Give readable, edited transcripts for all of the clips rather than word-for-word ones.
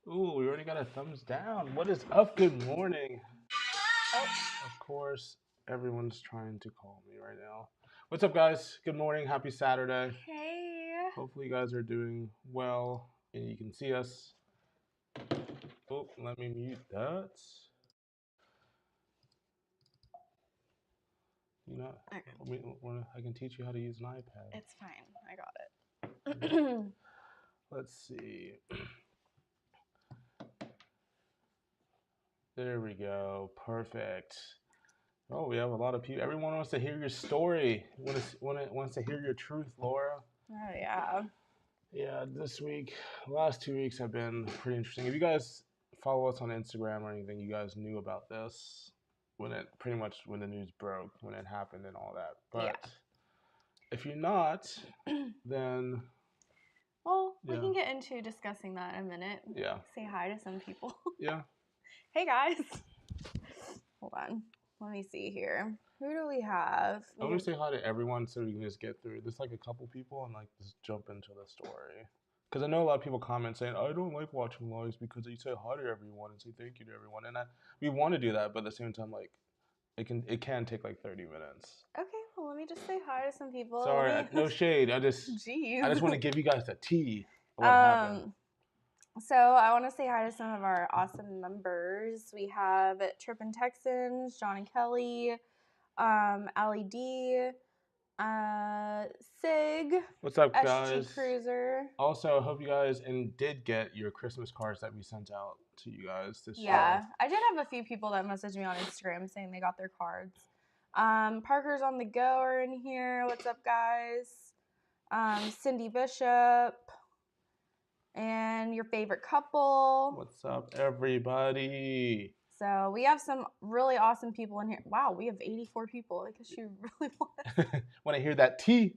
Ooh, we already got a thumbs down. What is up? Good morning. Oh, Of course, everyone's trying to call me right now. What's up, guys? Good morning. Happy Saturday. hey. Hopefully, you guys are doing well and you can see us. Oh, let me mute that. You know, I can teach you how to use an iPad. It's fine. I got it. Let's see. There we go. Perfect. Oh, we have a lot of people. Everyone wants to hear your story. Wants to hear your truth, Laura. Oh, yeah. Yeah, last 2 weeks have been pretty interesting. If you guys follow us on Instagram or anything, you guys knew about this when the news broke, when it happened and all that. But if you're not, then Well, we yeah. can get into discussing that in a minute. Yeah. Say hi to some people. Yeah. Hey, guys. Hold on. Let me see here. Who do we have? I want to say hi to everyone so we can just get through. There's like a couple people and like just jump into the story. Because I know a lot of people comment saying, I don't like watching lives because you say hi to everyone and say thank you to everyone. And we want to do that, but at the same time, like, it can take like 30 minutes. Okay, well, let me just say hi to some people. Sorry, no shade. I just Jeez. want to give you guys the tea of what happened. So I want to say hi to some of our awesome members. We have Trippin' Texans, John and Kelly, Ali D, Sig. What's up, SG guys? Cruiser. Also, I hope you guys did get your Christmas cards that we sent out to you guys this year. Yeah, I did have a few people that messaged me on Instagram saying they got their cards. Parker's on the go are in here. What's up, guys? Cindy Bishop. And your favorite couple. What's up, everybody? So we have some really awesome people in here. Wow, we have 84 people. I guess you really want to hear that tea?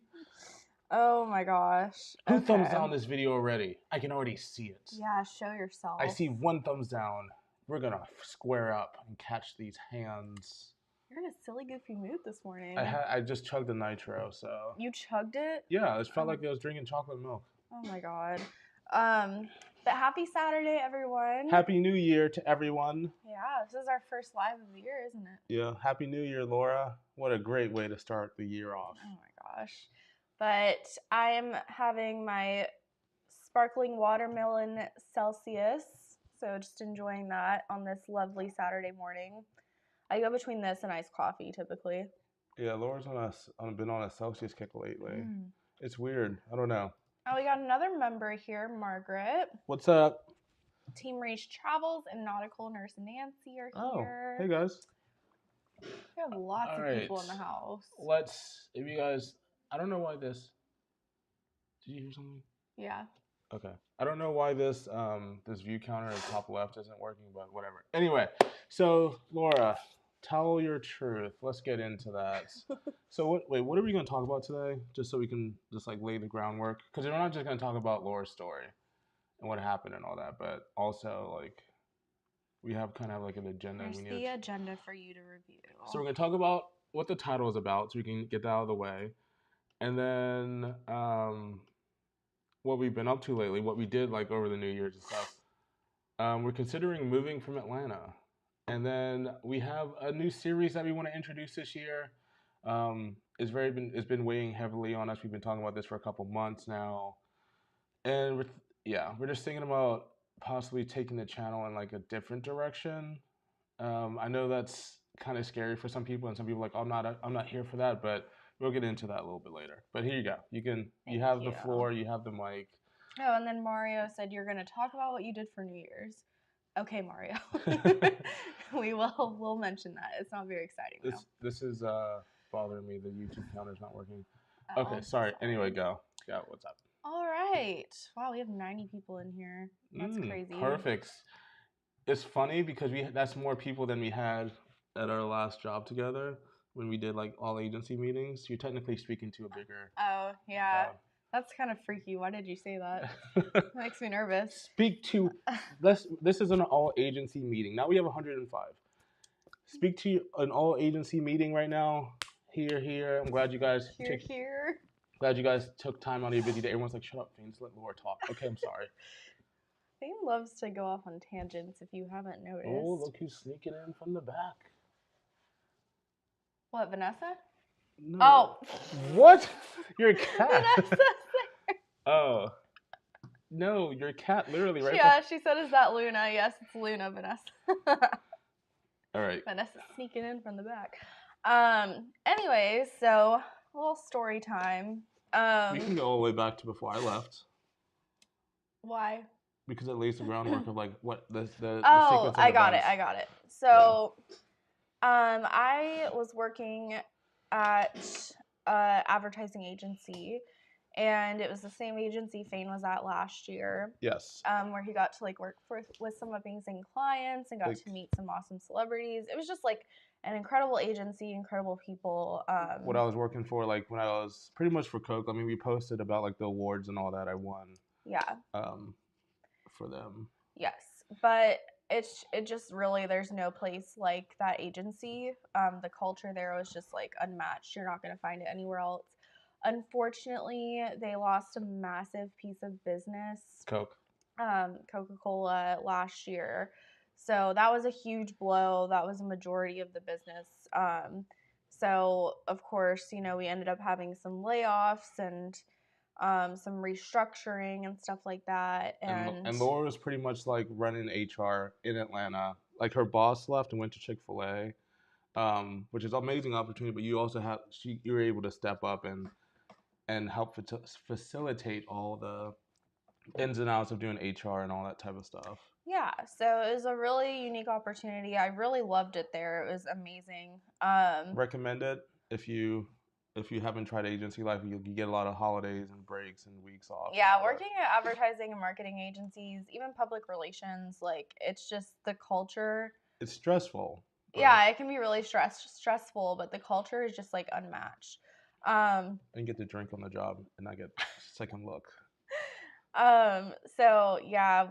Oh my gosh. Who thumbs down this video already? I can already see it. Yeah, show yourself. I see one thumbs down. We're going to square up and catch these hands. You're in a silly, goofy mood this morning. I just chugged the nitro, so. You chugged it? Yeah, it felt like I was drinking chocolate milk. Oh my god. But happy Saturday, everyone. Happy New Year to everyone. Yeah, this is our first live of the year, isn't it? Yeah, Happy New Year, Laura. What a great way to start the year off. Oh my gosh. But I am having my sparkling watermelon Celsius. So just enjoying that on this lovely Saturday morning. I go between this and iced coffee typically. Yeah, Laura's been on a Celsius kick lately. It's weird. I don't know. Oh, we got another member here, Margaret. What's up? Team Reach Travels and Nautical Nurse Nancy are here. Oh, hey guys. We have lots of people in the house. If you guys, I don't know why this. Did you hear something? Yeah. Okay. I don't know why this view counter at the top left isn't working, but whatever. Anyway, so Laura, tell your truth. Let's get into that. So what are we going to talk about today? Just so we can just like lay the groundwork, because we're not just going to talk about Laura's story and what happened and all that, but also like we have kind of like an agenda. There's the agenda for you to review. So we're going to talk about what the title is about, so we can get that out of the way, and then what we've been up to lately, what we did like over the New Year's and stuff. We're considering moving from Atlanta. And then we have a new series that we want to introduce this year. It's been weighing heavily on us. We've been talking about this for a couple months now. And we're just thinking about possibly taking the channel in like a different direction. I know that's kind of scary for some people, and some people are like, I'm not here for that, but we'll get into that a little bit later. But here you go. You have the floor, you have the mic. Oh, and then Mario said you're going to talk about what you did for New Year's. Okay, Mario. We'll mention that. It's not very exciting though. This is bothering me. The YouTube counter's not working. Okay, sorry. Anyway, go. Yeah, what's up? All right. Wow, we have 90 people in here. That's crazy. Perfect. It's funny because that's more people than we had at our last job together when we did like all agency meetings. You're technically speaking to a bigger. Oh, yeah. That's kind of freaky. Why did you say that? That makes me nervous. This is an all agency meeting. Now we have 105. Speak to an all agency meeting right now. Here. I'm glad you guys Glad you guys took time out of your busy day. Everyone's like, shut up, Fane. Just let Laura talk. Okay, I'm sorry. Fane loves to go off on tangents if you haven't noticed. Oh, look who's sneaking in from the back. What, Vanessa? No. Oh. What? Your cat. Vanessa's there. Oh. No, your cat literally right Yeah, she said, is that Luna? Yes, it's Luna, Vanessa. All right. Vanessa's sneaking in from the back. Anyways, so a little story time. We can go all the way back to before I left. Why? Because it lays the groundwork of like what the sequence of I got events. it. So, I was working at an advertising agency, and it was the same agency Fane was at last year. Yes. Where he got to like work with some amazing clients and got to meet some awesome celebrities. It was just like an incredible agency, incredible people. What I was working for, like when I was pretty much for Coke. I mean, we posted about like the awards and all that I won. Yeah. For them. Yes, but it just really, there's no place like that agency. The culture there was just like unmatched. You're not going to find it anywhere else. Unfortunately, they lost a massive piece of business. Coke. Coca-Cola last year. So that was a huge blow. That was a majority of the business. So of course, you know, we ended up having some layoffs and some restructuring and stuff like that. And Laura was pretty much like running HR in Atlanta. Like her boss left and went to Chick-fil-A, which is an amazing opportunity. But you also you were able to step up and help facilitate all the ins and outs of doing HR and all that type of stuff. Yeah, so it was a really unique opportunity. I really loved it there. It was amazing. Recommend it if you haven't tried agency life. You get a lot of holidays and breaks and weeks off. Yeah, working at advertising and marketing agencies, even public relations, like it's just the culture. It's stressful. Yeah, it can be really stressful, but the culture is just like unmatched. And get to drink on the job and not get second look. So yeah,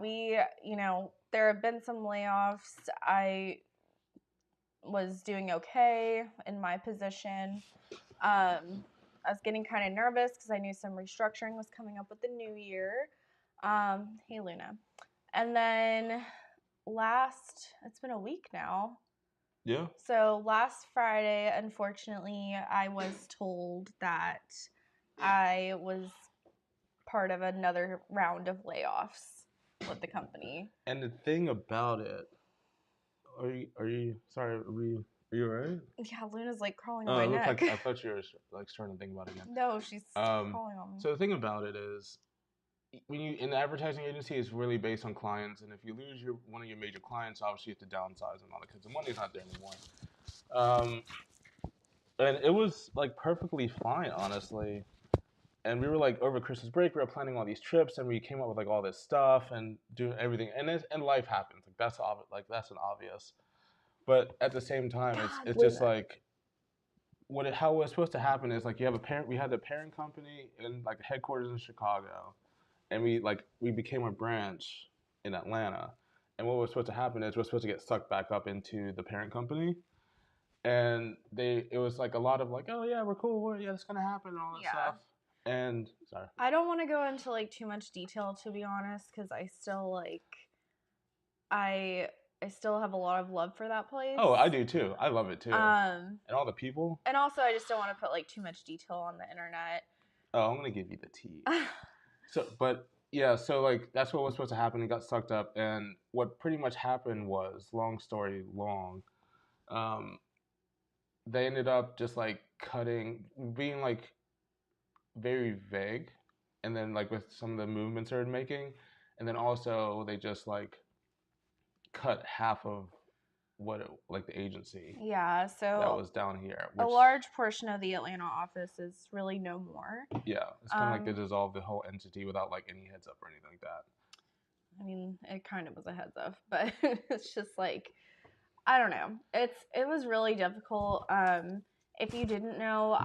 there have been some layoffs. I was doing okay in my position. I was getting kind of nervous because I knew some restructuring was coming up with the new year. Hey Luna. And then it's been a week now. Yeah. So last Friday, unfortunately, I was told that I was part of another round of layoffs with the company. And the thing about it, are you all right? Yeah, Luna's like crawling on my neck. Like, I thought you were like starting to think about it again. No, she's crawling on me. So the thing about it is, when you in the advertising agency, it's really based on clients, and if you lose one of your major clients, obviously you have to downsize and all that because the money's not there anymore. And it was like perfectly fine, honestly. And we were like over Christmas break, we were planning all these trips, and we came up with like all this stuff and doing everything. And life happens. Like that's an obvious. But at the same time, it's just like how it was supposed to happen is like you have a parent. We had the parent company in like the headquarters in Chicago, and we became a branch in Atlanta. And what was supposed to happen is we're supposed to get sucked back up into the parent company. And it was like a lot of like, oh yeah, we're cool, yeah, it's gonna happen and all that stuff. And sorry, I don't want to go into like too much detail, to be honest, because I still like I still have a lot of love for that place. Oh, I do too. I love it too. And all the people. And also, I just don't want to put like too much detail on the internet. Oh, I'm gonna give you the tea. So like that's what was supposed to happen. It got sucked up, and what pretty much happened was, long story long, they ended up just like being like very vague, and then like with some of the movements they're making, and then also they just like cut half of the agency. Yeah, so that was down here. A large portion of the Atlanta office is really no more. Yeah, it's kind of like they dissolved the whole entity without like any heads up or anything like that. I mean, it kind of was a heads up, but it's just like, I don't know. It was really difficult. If you didn't know,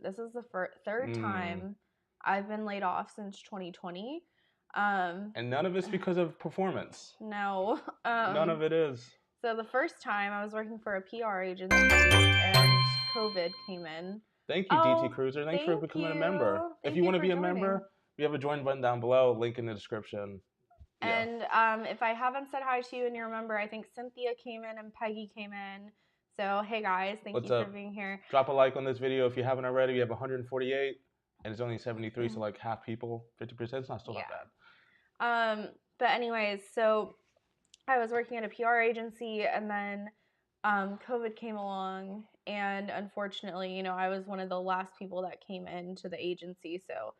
this is the third time I've been laid off since 2020. And none of it's because of performance. No. None of it is. So the first time I was working for a PR agency and COVID came in. Thank you, DT Cruiser. Thanks for becoming a member. If you want to be a member, we have a join button down below, link in the description. Yeah. And if I haven't said hi to you and you remember, I think Cynthia came in and Peggy came in. So, hey guys, thank What's you up? for being here. Drop a like on this video if you haven't already. We have 148 and it's only 73, so like half people, 50%. It's not still not bad. But anyways, so I was working at a PR agency, and then COVID came along, and unfortunately, I was one of the last people that came into the agency. So,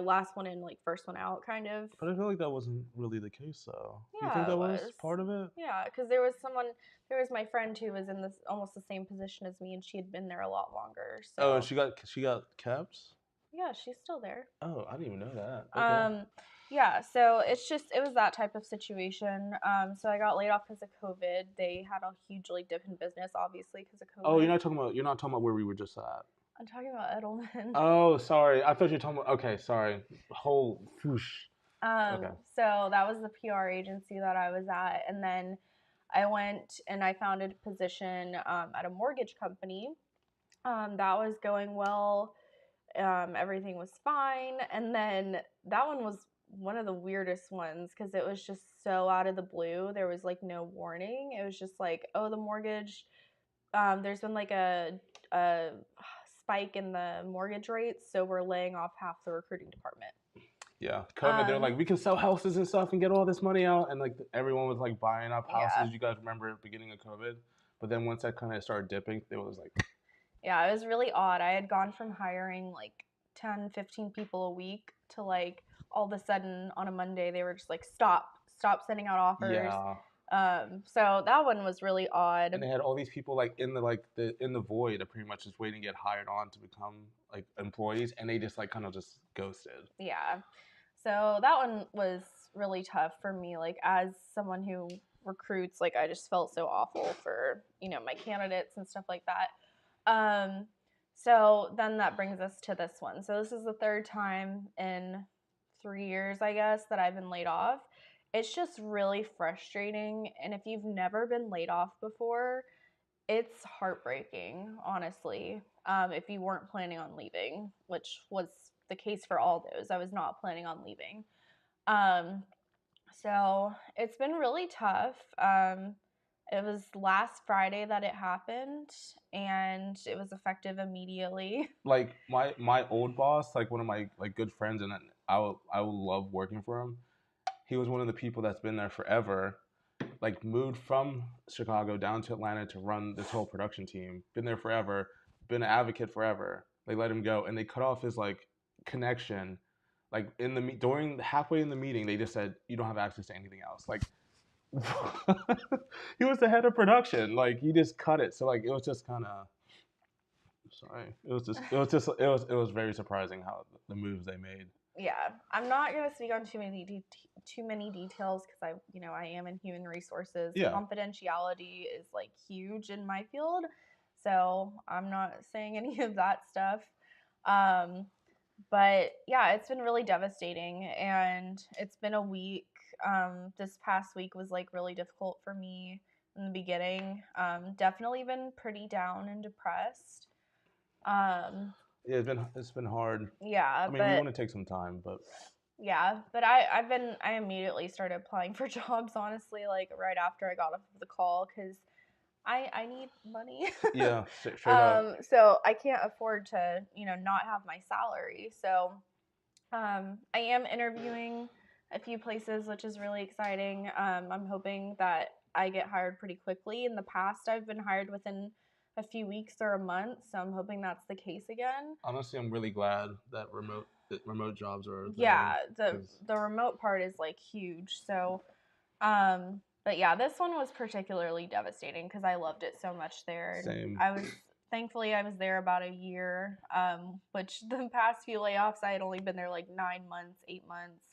last one in, like first one out, kind of. But I feel like that wasn't really the case, though. You Yeah, think that it was part of it? Yeah, because there was my friend who was in this almost the same position as me, and she had been there a lot longer. So. Oh, and she got kept? Yeah, she's still there. Oh, I didn't even know that. Okay. Yeah, so it was that type of situation. So I got laid off because of COVID. They had a huge dip in business, obviously, because of COVID. Oh, you're not talking about where we were just at. I'm talking about Edelman. Oh, sorry. I thought you were talking about. Okay, sorry. Whole whoosh. Okay. So that was the PR agency that I was at, and then I went and I found a position at a mortgage company. That was going well. Everything was fine, and then that one was one of the weirdest ones because it was just so out of the blue. There was no warning. It was just like, oh, the mortgage, there's been a spike in the mortgage rates, so we're laying off half the recruiting department. Yeah, COVID. They're like, we can sell houses and stuff and get all this money out, and everyone was buying up houses. Yeah. You guys remember at the beginning of COVID, but then once that kind of started dipping, it was like. Yeah, it was really odd. I had gone from hiring 10, 15 people a week to all of a sudden on a Monday they were just stop sending out offers. Yeah. So that one was really odd. And they had all these people in the void that pretty much just waiting to get hired on to become employees, and they just kind of just ghosted. Yeah. So that one was really tough for me. As someone who recruits, I just felt so awful for my candidates and stuff like that. So then that brings us to this one. So this is the third time in 3 years, I guess, that I've been laid off. It's just really frustrating. And if you've never been laid off before, it's heartbreaking, honestly. If you weren't planning on leaving, which was the case for all those. I was not planning on leaving. So it's been really tough. It was last Friday that it happened, and it was effective immediately. My old boss, one of my good friends, and I will love working for him. He was one of the people that's been there forever. Moved from Chicago down to Atlanta to run this whole production team. Been there forever. Been an advocate forever. They let him go, and they cut off his connection. During halfway in the meeting, they just said you don't have access to anything else. He was the head of production. He just cut it. So it was just kind of. Sorry, it was very surprising how the moves they made. Yeah, I'm not gonna speak on too many details because I am in human resources. Yeah. Confidentiality is huge in my field, so I'm not saying any of that stuff. But yeah, it's been really devastating, and it's been a week. This past week was really difficult for me in the beginning. Definitely been pretty down and depressed. Yeah, it's been hard. Yeah, I mean, we want to take some time, but. Yeah, but I immediately started applying for jobs, honestly, right after I got off of the call, because I need money. Yeah, straight up. So I can't afford to, not have my salary. So I am interviewing a few places, which is really exciting. I'm hoping that I get hired pretty quickly. In the past, I've been hired within a few weeks or a month, so I'm hoping that's the case again. Honestly, I'm really glad that remote jobs are. Yeah, the remote part is huge. So, but yeah, this one was particularly devastating because I loved it so much there. Same. Thankfully I was there about a year, which the past few layoffs I had only been there 9 months, 8 months.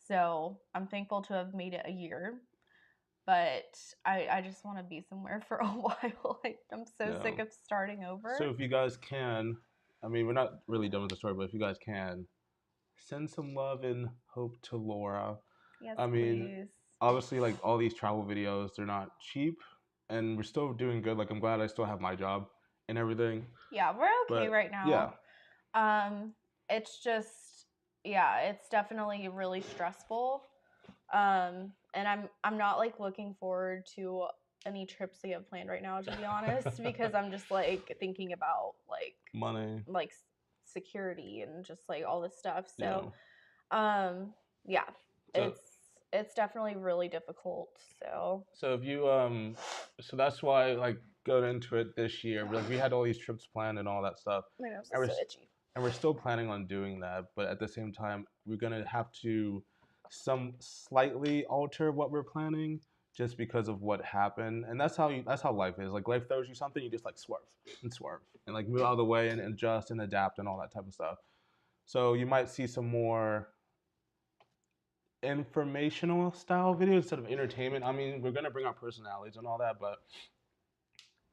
So I'm thankful to have made it a year. But I just want to be somewhere for a while. I'm so sick of starting over. So if you guys can, I mean, we're not really done with the story, but if you guys can, send some love and hope to Laura. Yes, please. Obviously, all these travel videos, they're not cheap, and we're still doing good. I'm glad I still have my job and everything. Yeah, we're okay right now. Yeah. It's just, it's definitely really stressful. And I'm not like looking forward to any trips to get planned right now, to be honest, because I'm just like thinking about like money, like security and just like all this stuff. yeah. So, yeah, So it's definitely really difficult. So if you so that's why like going into it this year, like we had all these trips planned and all that stuff, my nose and is so itchy. we're still planning on doing that, but at the same time we're gonna have to some slightly alter what we're planning just because of what happened, and that's how life is. Like life throws you something, you just like swerve and like move out of the way and adjust and adapt and all that type of stuff. So you might see some more informational style videos instead of entertainment. I mean, we're gonna bring our personalities and all that, but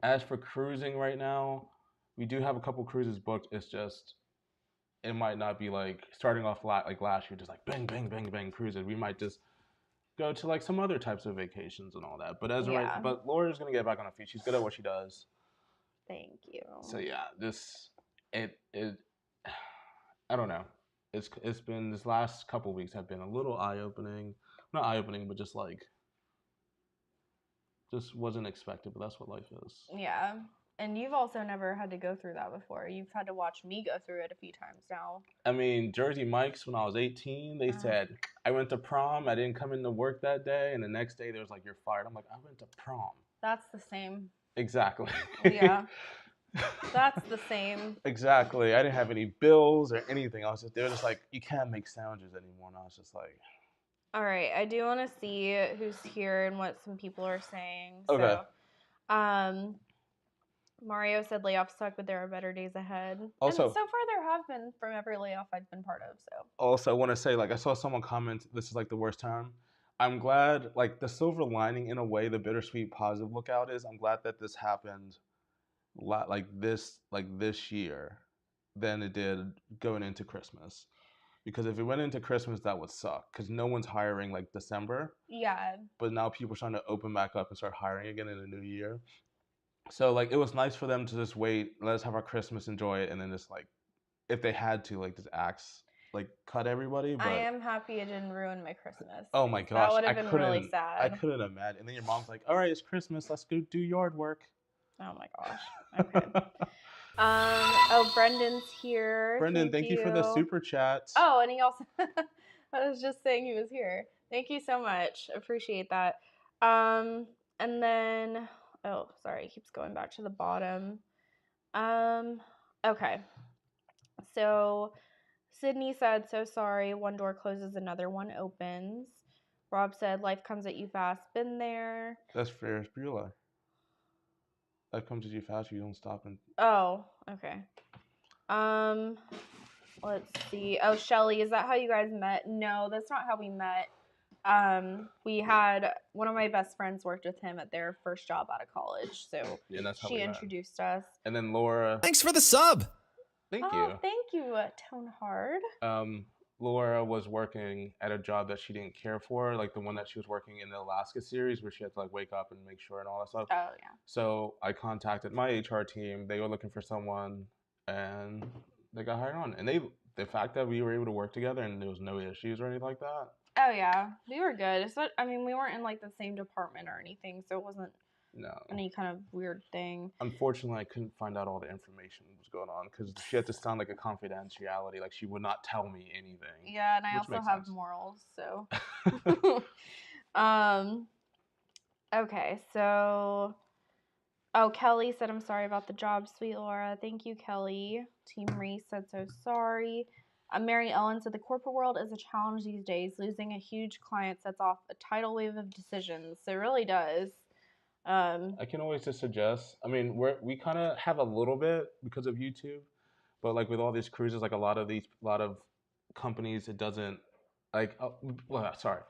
as for cruising right now, we do have a couple cruises booked. It's just it might not be like starting off like last year, just like bang bang bang bang cruises. We might just go to like some other types of vacations and all that. But Yeah. but Laura's gonna get back on her feet. She's good at what she does. Thank you. So yeah, it I don't know. It's been this last couple weeks have been a little eye opening, not eye opening, but just like just wasn't expected. But that's what life is. Yeah. And you've also never had to go through that before. You've had to watch me go through it a few times now. I mean, Jersey Mike's when I was 18, they said I went to prom. I didn't come into work that day, and the next day there was like you're fired. I'm like, I went to prom. That's the same. Exactly. Yeah. That's the same. Exactly. I didn't have any bills or anything. They were just like, you can't make sandwiches anymore. And I was just like, all right. I do want to see who's here and what some people are saying. okay. So, Mario said layoffs suck, but there are better days ahead. Also, and so far there have been from every layoff I've been part of. So also, I want to say, like, I saw someone comment, this is like the worst time. I'm glad, like, the silver lining in a way, the bittersweet positive lookout is, I'm glad that this happened like this year than it did going into Christmas. Because if it went into Christmas, that would suck. Because no one's hiring like December. Yeah. But now people are starting to open back up and start hiring again in the new year. So like it was nice for them to just wait, let us have our Christmas, enjoy it, and then just like if they had to like just axe like cut everybody. But I am happy it didn't ruin my Christmas. Oh my gosh, that would have been really sad. I couldn't imagine. And then your mom's like, "All right, it's Christmas. Let's go do yard work." Oh my gosh. Okay. Oh, Brendan's here. Brendan, thank you for the super chat. Oh, and he also I was just saying he was here. Thank you so much. Appreciate that. And then oh, sorry, it keeps going back to the bottom. Okay. So Sydney said, so sorry, one door closes, another one opens. Rob said, life comes at you fast, been there. That's Ferris Bueller. Life comes at you fast, you don't stop and oh, okay. Let's see. Oh, Shelly, is that how you guys met? No, that's not how we met. We had one of my best friends worked with him at their first job out of college, so yeah, that's how she introduced us. And then Laura. Thanks for the sub. Thank you. Thank you, Tone Hard. Laura was working at a job that she didn't care for, like the one that she was working in the Alaska series where she had to like wake up and make sure and all that stuff. Oh, yeah. So I contacted my HR team. They were looking for someone and they got hired on. And the fact that we were able to work together and there was no issues or anything like that. Oh, yeah. We were good. So, I mean, we weren't in like the same department or anything, so it wasn't any kind of weird thing. Unfortunately, I couldn't find out all the information that was going on because she had to sound like a confidentiality, like she would not tell me anything. Yeah, and I also have morals, so. Okay, so. Oh, Kelly said, I'm sorry about the job, sweet Laura. Thank you, Kelly. Team Reese said, so sorry. Mary Ellen said, the corporate world is a challenge these days. Losing a huge client sets off a tidal wave of decisions. It really does. I can always just suggest. I mean, we kind of have a little bit because of YouTube, but like with all these cruises, like a lot of companies, it doesn't like. Sorry,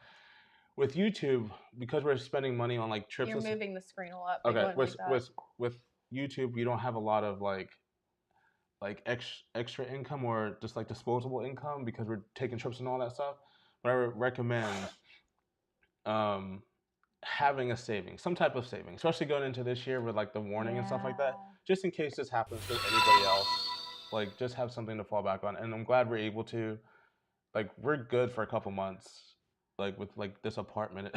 with YouTube because we're spending money on like trips. You're moving the screen a lot. Okay, with YouTube, you don't have a lot of like extra income or just like disposable income because we're taking trips and all that stuff. But I recommend having a savings, some type of saving, especially going into this year with like the warning and stuff like that, just in case this happens to anybody else. Like just have something to fall back on. And I'm glad we're able to, like we're good for a couple months. like with like this apartment.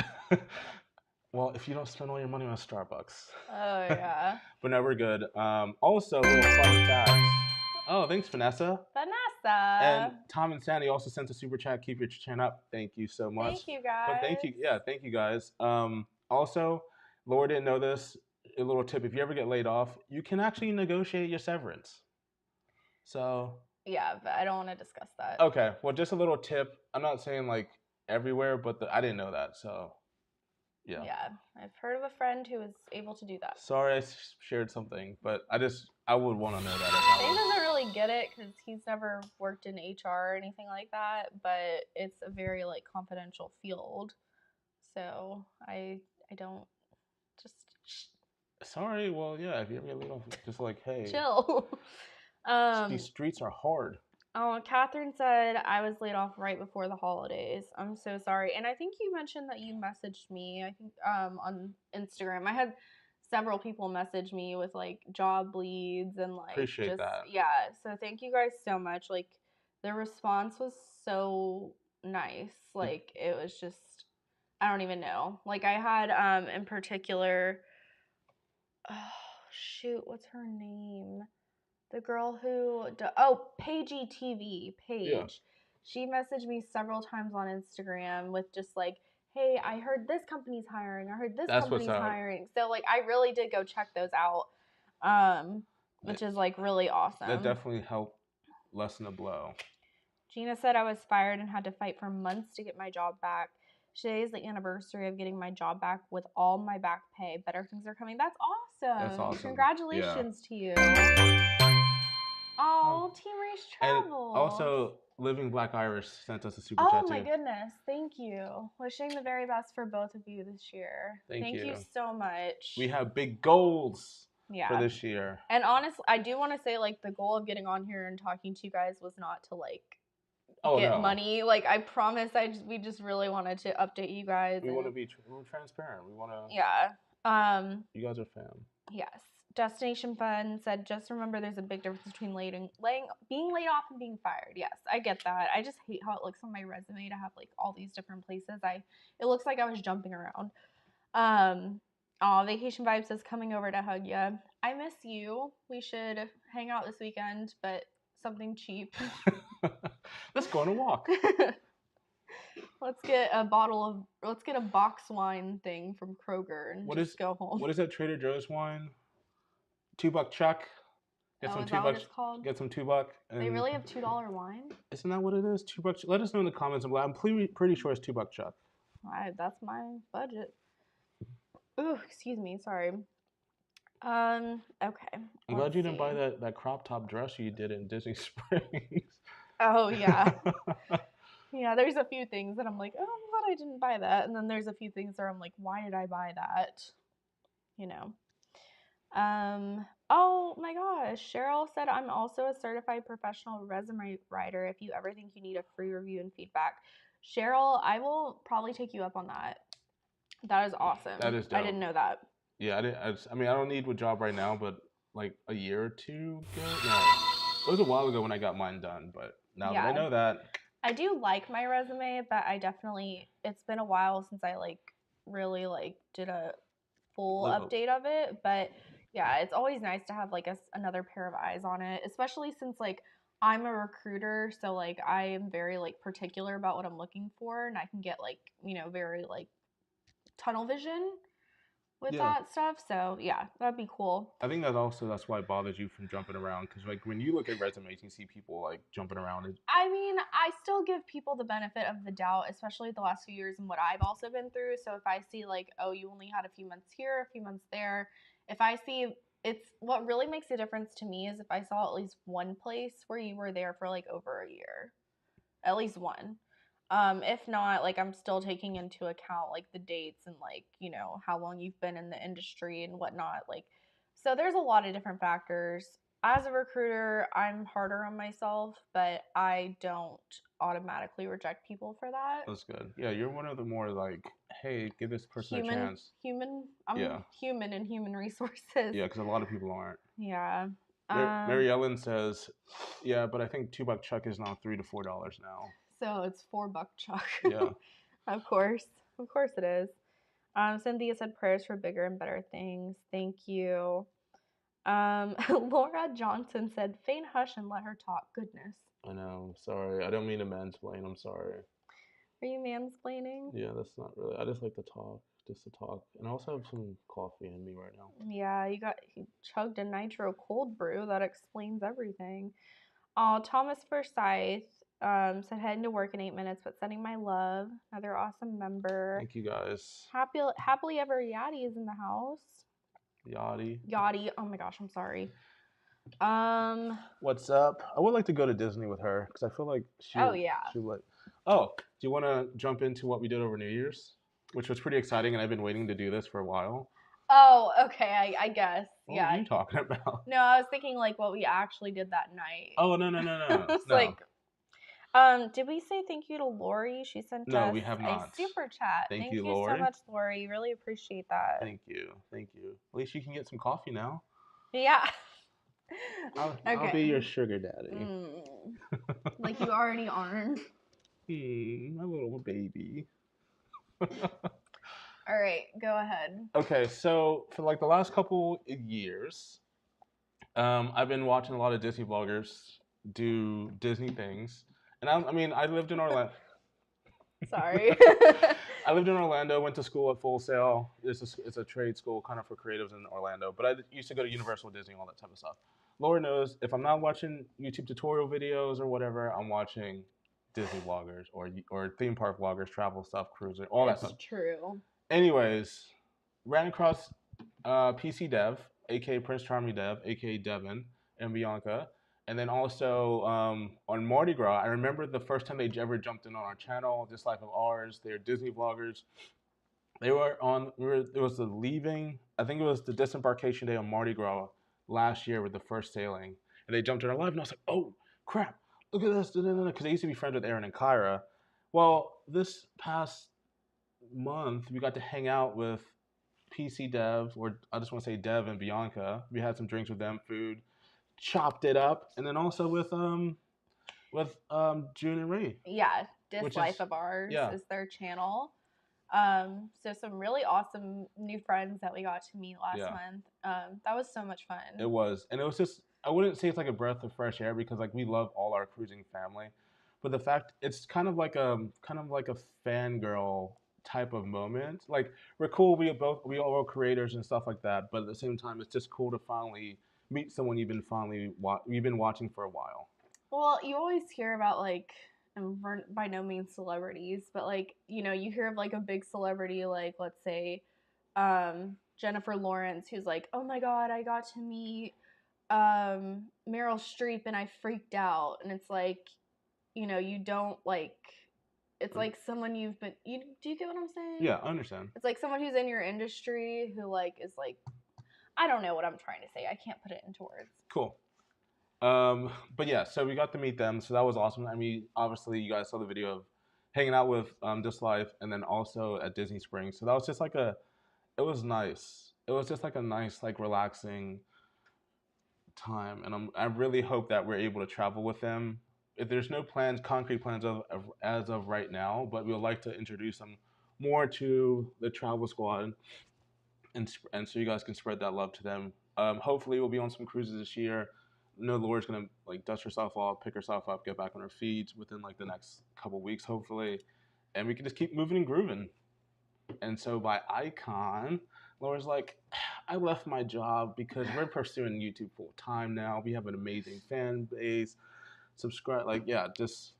Well, if you don't spend all your money on Starbucks. Oh yeah. But no, we're good. Also, little fun facts. Oh, thanks, Vanessa. And Vanessa. Tom and Sandy also sent a super chat. Keep your chin up. Thank you so much. Thank you But guys. thank you, yeah, thank you guys. Also, Laura didn't know this. A little tip: if you ever get laid off, you can actually negotiate your severance. So Yeah, but I don't want to discuss that. okay, well, just a little tip. I'm not saying like everywhere, but I didn't know that. So yeah. Yeah, I've heard of a friend who was able to do that. Sorry, I shared something, but I would want to know that. Shane doesn't really get it because he's never worked in HR or anything like that, but it's a very like confidential field. So I don't just Sorry, well, yeah. If you ever get laid off, just like, hey, chill. these streets are hard. Oh, Catherine said I was laid off right before the holidays. I'm so sorry. And I think you mentioned that you messaged me, I think on Instagram. I had several people message me with like job leads and like Appreciate just that. yeah. So thank you guys so much. Like the response was so nice. Like it was just I don't even know. Like I had in particular oh shoot, what's her name? The girl who Paigey TV, Paige. Yeah. She messaged me several times on Instagram with just like, hey, I heard this company's hiring. I heard this company's hiring. So like I really did go check those out. Which is like really awesome. That definitely helped lessen the blow. Gina said I was fired and had to fight for months to get my job back. Today is the anniversary of getting my job back with all my back pay. Better things are coming. That's awesome. That's awesome. Congratulations to you. Oh, Team Race Travel. And also, Living Black Irish sent us a super chat too. Oh my goodness. Thank you. Wishing the very best for both of you this year. Thank you so much. We have big goals for Yeah. this year. And honestly, I do want to say like the goal of getting on here and talking to you guys was not to like get money. Like I promise we just really wanted to update you guys. We want to be transparent. We want to Yeah. You guys are fam. Yes. Destination Fun said, just remember there's a big difference between being laid off and being fired. Yes, I get that. I just hate how it looks on my resume to have like all these different places. It looks like I was jumping around. Vacation Vibe says, coming over to hug ya. I miss you. We should hang out this weekend, but something cheap. Let's go on a walk. Let's get a box wine thing from Kroger and go home. What is that Trader Joe's wine? $2 Chuck. Get some $2. Get some $2. They really have $2 wine? Isn't that what it is? $2. Let us know in the comments. I'm pretty sure it's $2 Chuck. That's my budget. Ooh, excuse me. Sorry. Okay. I'm glad you didn't buy that crop top dress you did in Disney Springs. Oh yeah. Yeah, there's a few things that I'm like, oh, I'm glad I didn't buy that. And then there's a few things where I'm like, why did I buy that? You know. Oh my gosh. Cheryl said, I'm also a certified professional resume writer if you ever think you need a free review and feedback. Cheryl, I will probably take you up on that. That is awesome. That is dope. I didn't know that. Yeah, I mean, I don't need a job right now, but like a year or two ago. No, it was a while ago when I got mine done, but now that I know that. I do like my resume, but it's been a while since I like really like did a full update of it. But yeah, it's always nice to have like another pair of eyes on it, especially since like I'm a recruiter, so like I am very like particular about what I'm looking for, and I can get like, you know, very like tunnel vision with that stuff. So yeah, that'd be cool. I think that's why it bothers you from jumping around, because like when you look at resumes, you see people like jumping around. I mean, I still give people the benefit of the doubt, especially the last few years and what I've also been through. So if I see like, oh, you only had a few months here, a few months there, if I see it's what really makes a difference to me is if I saw at least one place where you were there for like over a year, at least one. If not, like I'm still taking into account like the dates and like, you know, how long you've been in the industry and whatnot. Like, so there's a lot of different factors. As a recruiter, I'm harder on myself, but I don't automatically reject people for that. That's good. Yeah, you're one of the more like, hey, give this person a chance. I'm human in human resources. Yeah, because a lot of people aren't. Yeah. Mary Ellen says, yeah, but I think $2 Chuck is now $3 to $4 now. So it's $4 Chuck. Yeah. Of course it is. Cynthia said prayers for bigger and better things. Thank you. Laura Johnson said, "Feign hush and let her talk." Goodness. I know. Sorry. I don't mean to mansplain. I'm sorry. Are you mansplaining? Yeah, that's not really. I just like to talk. Just to talk. And I also have some coffee in me right now. Yeah, you chugged a nitro cold brew. That explains everything. Oh, Thomas Forsyth said heading to work in 8 minutes, but sending my love. Another awesome member. Thank you guys. Happily ever Yadi is in the house. Yachty. Oh my gosh, I'm sorry. What's up? I would like to go to Disney with her because I feel like she. Oh yeah. She like. Oh, do you want to jump into what we did over New Year's, which was pretty exciting, and I've been waiting to do this for a while. Oh, okay. I guess. What Yeah. are you talking about? No, I was thinking like what we actually did that night. Oh no. It's No. like, did we say thank you to Lori? She sent No, us we have not. a super chat. Thank you, so Lori. much, Lori. Really appreciate that. Thank you. At least you can get some coffee now. Yeah. I'll be your sugar daddy. Like you already aren't. My little baby. All right, go ahead. Okay, so for like the last couple years, I've been watching a lot of Disney vloggers do Disney things, and I lived in Orlando. Sorry. I lived in Orlando, went to school at Full Sail. It's a trade school kind of for creatives in Orlando, but I used to go to Universal, Disney, all that type of stuff. Laura knows if I'm not watching YouTube tutorial videos or whatever, I'm watching Disney vloggers or theme park vloggers, travel stuff, cruising, all that stuff. That's true. Anyways, ran across PC Dev, aka Prince Charming Dev, aka Devin, and Bianca. And then also on Mardi Gras, I remember the first time they ever jumped in on our channel, This Life of Ours. They're Disney vloggers. They were on, it was the leaving, I think it was the disembarkation day on Mardi Gras last year with the first sailing. And they jumped in our live, and I was like, oh, crap, look at this. Because they used to be friends with Aaron and Kyra. Well, this past month, we got to hang out with PC Dev, or I just want to say Dev and Bianca. We had some drinks with them, food, chopped it up, and then also with June and Ray. Yeah, This Life of Ours is their channel. So some really awesome new friends that we got to meet last month. That was so much fun. It was, and it was just, I wouldn't say it's like a breath of fresh air because like we love all our cruising family, but the fact it's kind of like a fangirl type of moment. Like we're cool, we all are creators and stuff like that, but at the same time, it's just cool to finally meet someone you've been watching for a while. Well, you always hear about like, and we're by no means celebrities, but like, you know, you hear of like a big celebrity, like let's say Jennifer Lawrence, who's like, oh my god, I got to meet Meryl Streep and I freaked out. And it's like, you know, you don't like, it's like someone do you get what I'm saying? Yeah, I understand. It's like someone who's in your industry who like is like, I don't know what I'm trying to say. I can't put it into words. Cool. But yeah, so we got to meet them, so that was awesome. I mean, obviously you guys saw the video of hanging out with This Life, and then also at Disney Springs. So that was just like it was nice. It was just like a nice, like relaxing time, and I really hope that we're able to travel with them. If there's no concrete plans as of right now, but we would like to introduce them more to the travel squad, and so you guys can spread that love to them. Hopefully, we'll be on some cruises this year. No, Laura's gonna like dust herself off, pick herself up, get back on her feet within like the next couple weeks, hopefully, and we can just keep moving and grooving. And so by icon, Laura's like, I left my job because we're pursuing YouTube full time now. We have an amazing fan base. Subscribe, like yes.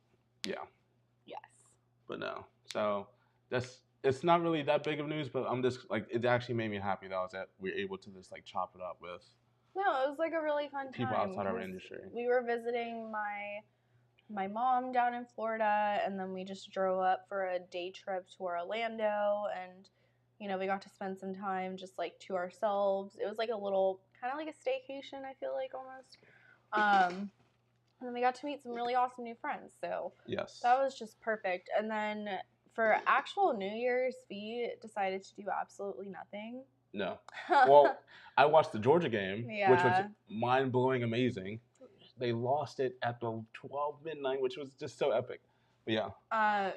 But no, so it's not really that big of news, but I'm just like it actually made me happy that we're able to just like chop it up with. No, it was like a really fun time. People outside our industry. We were visiting my mom down in Florida, and then we just drove up for a day trip to Orlando, and you know, we got to spend some time just like to ourselves. It was like a little kind of like a staycation, I feel like almost. And then we got to meet some really awesome new friends. So yes, that was just perfect. And then for actual New Year's, we decided to do absolutely nothing. No. Well, I watched the Georgia game, which was mind-blowing amazing. They lost it at the 12 midnight, which was just so epic. Yeah.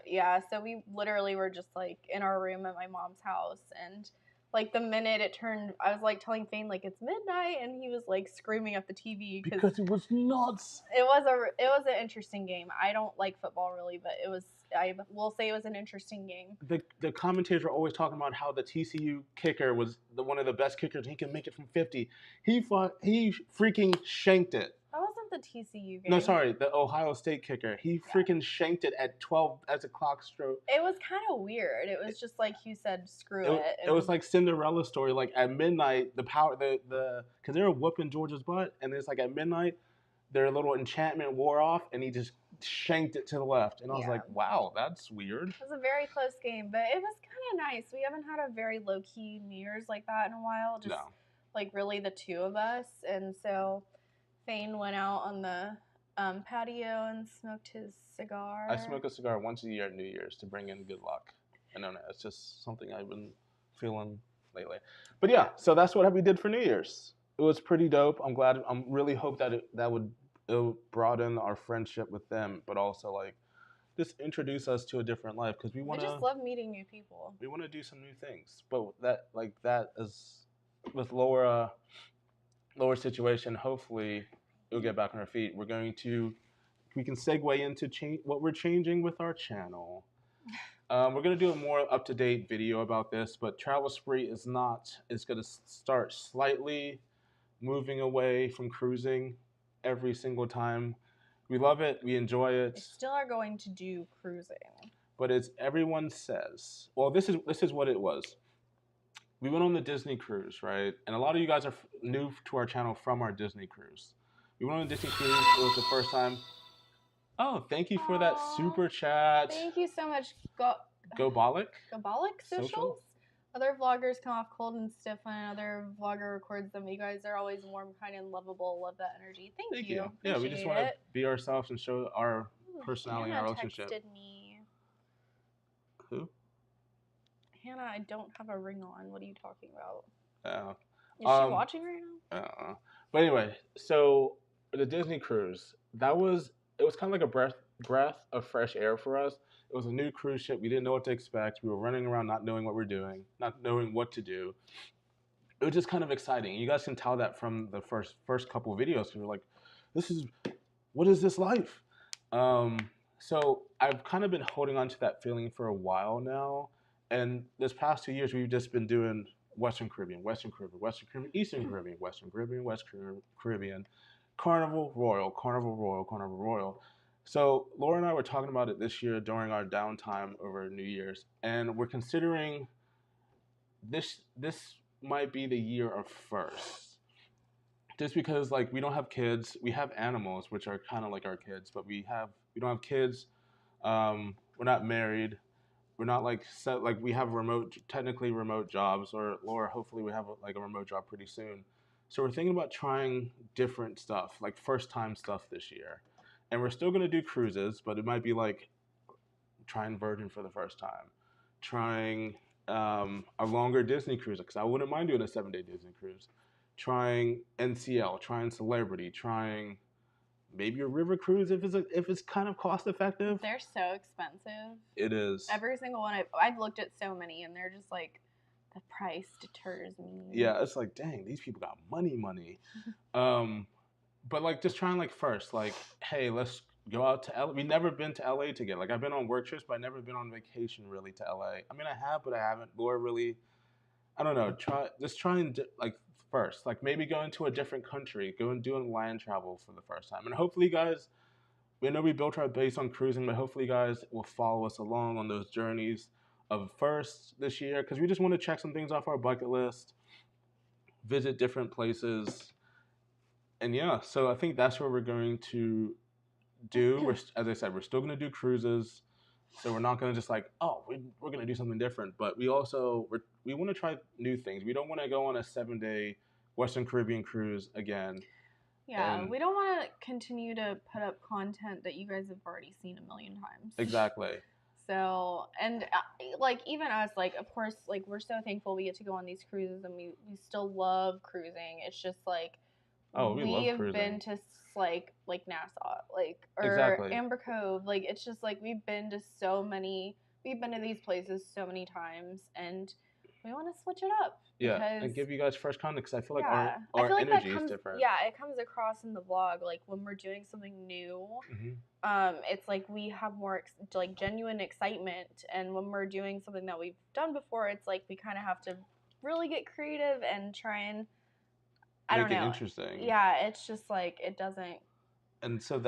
Yeah, so we literally were just like in our room at my mom's house, and like the minute it turned, I was like telling Fane like it's midnight, and he was like screaming at the TV Because it was nuts. it was an interesting game. I don't like football really, but I will say it was an interesting game. The commentators were always talking about how the TCU kicker was one of the best kickers. He can make it from 50. He freaking shanked it. That wasn't the TCU game. No, sorry, the Ohio State kicker. He freaking shanked it at 12 as a clock stroke. It was kind of weird. It was just like you said, screw it. It was like Cinderella story. Like at midnight, the because they were whooping Georgia's butt, and it's like at midnight, their little enchantment wore off, and he just shanked it to the left. And I was like, wow, that's weird. It was a very close game, but it was kind of nice. We haven't had a very low key New Year's like that in a while. Just like really the two of us, and so Fane went out on the patio and smoked his cigar. I smoke a cigar once a year at New Year's to bring in good luck. I don't know. It's just something I've been feeling lately. But yeah, so that's what we did for New Year's. It was pretty dope. I'm glad. I'm really hope that it would broaden our friendship with them, but also like just introduce us to a different life because we just love meeting new people. We want to do some new things, but that is with Laura's situation. Hopefully, it'll get back on our feet. We can segue into what we're changing with our channel. We're going to do a more up-to-date video about this, but TravelSpree is going to start slightly moving away from cruising every single time. We love it. We enjoy it. We still are going to do cruising. But everyone says, well, this is what it was. We went on the Disney cruise, right? And a lot of you guys are new to our channel from our Disney cruise. We went on a Disney cruise. It was the first time. Oh, thank you for that super chat. Thank you so much. Gobolic Socials? Other vloggers come off cold and stiff when another vlogger records them. You guys are always warm, kind, and lovable. Love that energy. Thank you. Yeah, we just want to be ourselves and show our personality and our relationship. Texted me. Who? Hannah, I don't have a ring on. What are you talking about? Is she watching right now? But anyway, so the Disney cruise, it was kind of like a breath of fresh air for us. It was a new cruise ship. We didn't know what to expect. We were running around not knowing what we're doing, not knowing what to do. It was just kind of exciting. You guys can tell that from the first couple of videos. We were like, what is this life? So I've kind of been holding on to that feeling for a while now. And this past 2 years, we've just been doing Western Caribbean, Eastern Caribbean, Western Caribbean, West Caribbean, Carnival Royal. So Laura and I were talking about it this year during our downtime over New Year's, and we're considering this might be the year of first. Just because like we don't have kids, we have animals which are kind of like our kids, but we don't have kids. We're not married. We're not like set like we have technically remote jobs, or Laura hopefully we have like a remote job pretty soon. So we're thinking about trying different stuff, like first time stuff this year. And we're still going to do cruises, but it might be like trying Virgin for the first time, trying a longer Disney cruise, because I wouldn't mind doing a 7-day Disney cruise, trying NCL, trying Celebrity, trying maybe a river cruise if it's kind of cost effective. They're so expensive. It is. Every single one. I've looked at so many, and they're just like, the price deters me. Yeah, it's like, dang, these people got money. But like just trying like first, like, hey, let's go out to LA. We've never been to LA together. Like I've been on work trips, but I've never been on vacation really to LA. I mean, I have, but I haven't. Laura really, I don't know. Trying like first, like maybe going to a different country, doing land travel for the first time, and hopefully, guys. We know we built our base on cruising, but hopefully, you guys will follow us along on those journeys of first this year, because we just want to check some things off our bucket list, visit different places. And yeah, so I think that's what we're going to do. As I said, we're still going to do cruises. So we're not going to just like, oh, we're going to do something different. But we want to try new things. We don't want to go on a 7-day Western Caribbean cruise again. Yeah, we don't want to continue to put up content that you guys have already seen a million times. Exactly. So, and like even us, like of course, like we're so thankful we get to go on these cruises, and we still love cruising. It's just like Oh, we love we have cruising. been to like Nassau, like, or Exactly. Amber Cove. Like, it's just like we've been to these places so many times, and we want to switch it up Yeah, because and give you guys fresh content because I feel like yeah, I our feel like that energy is comes different. it comes across in the vlog, like when we're doing something new. It's like we have more like genuine excitement, and when we're doing something that we've done before, it's like we kind of have to really get creative and try and Make it interesting. Yeah, it's just like it doesn't. And so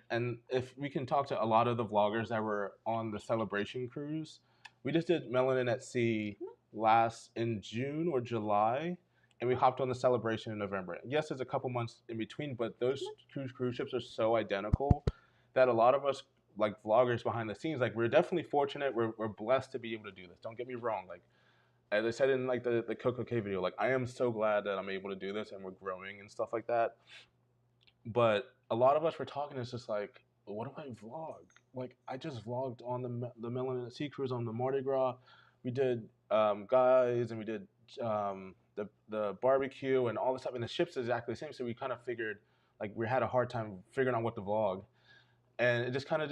and if we can talk to a lot of the vloggers that were on the celebration cruise, we just did Melanin at Sea in June or July, and we hopped on the celebration in November. Yes, there's a couple months in between, but those cruise ships are so identical that a lot of us, like vloggers behind the scenes, like we're definitely fortunate. We're blessed to be able to do this. Don't get me wrong. Like as I said in like the Coco K video, like I am so glad that I'm able to do this and we're growing and stuff like that. But a lot of us were talking. It's just like, what do I vlog? Like I just vlogged on the Melanin Sea Cruise on the Mardi Gras. We did guys and we did the barbecue and all this stuff. And the ship's exactly the same. So we kind of figured like we had a hard time figuring out what to vlog, and it just kind of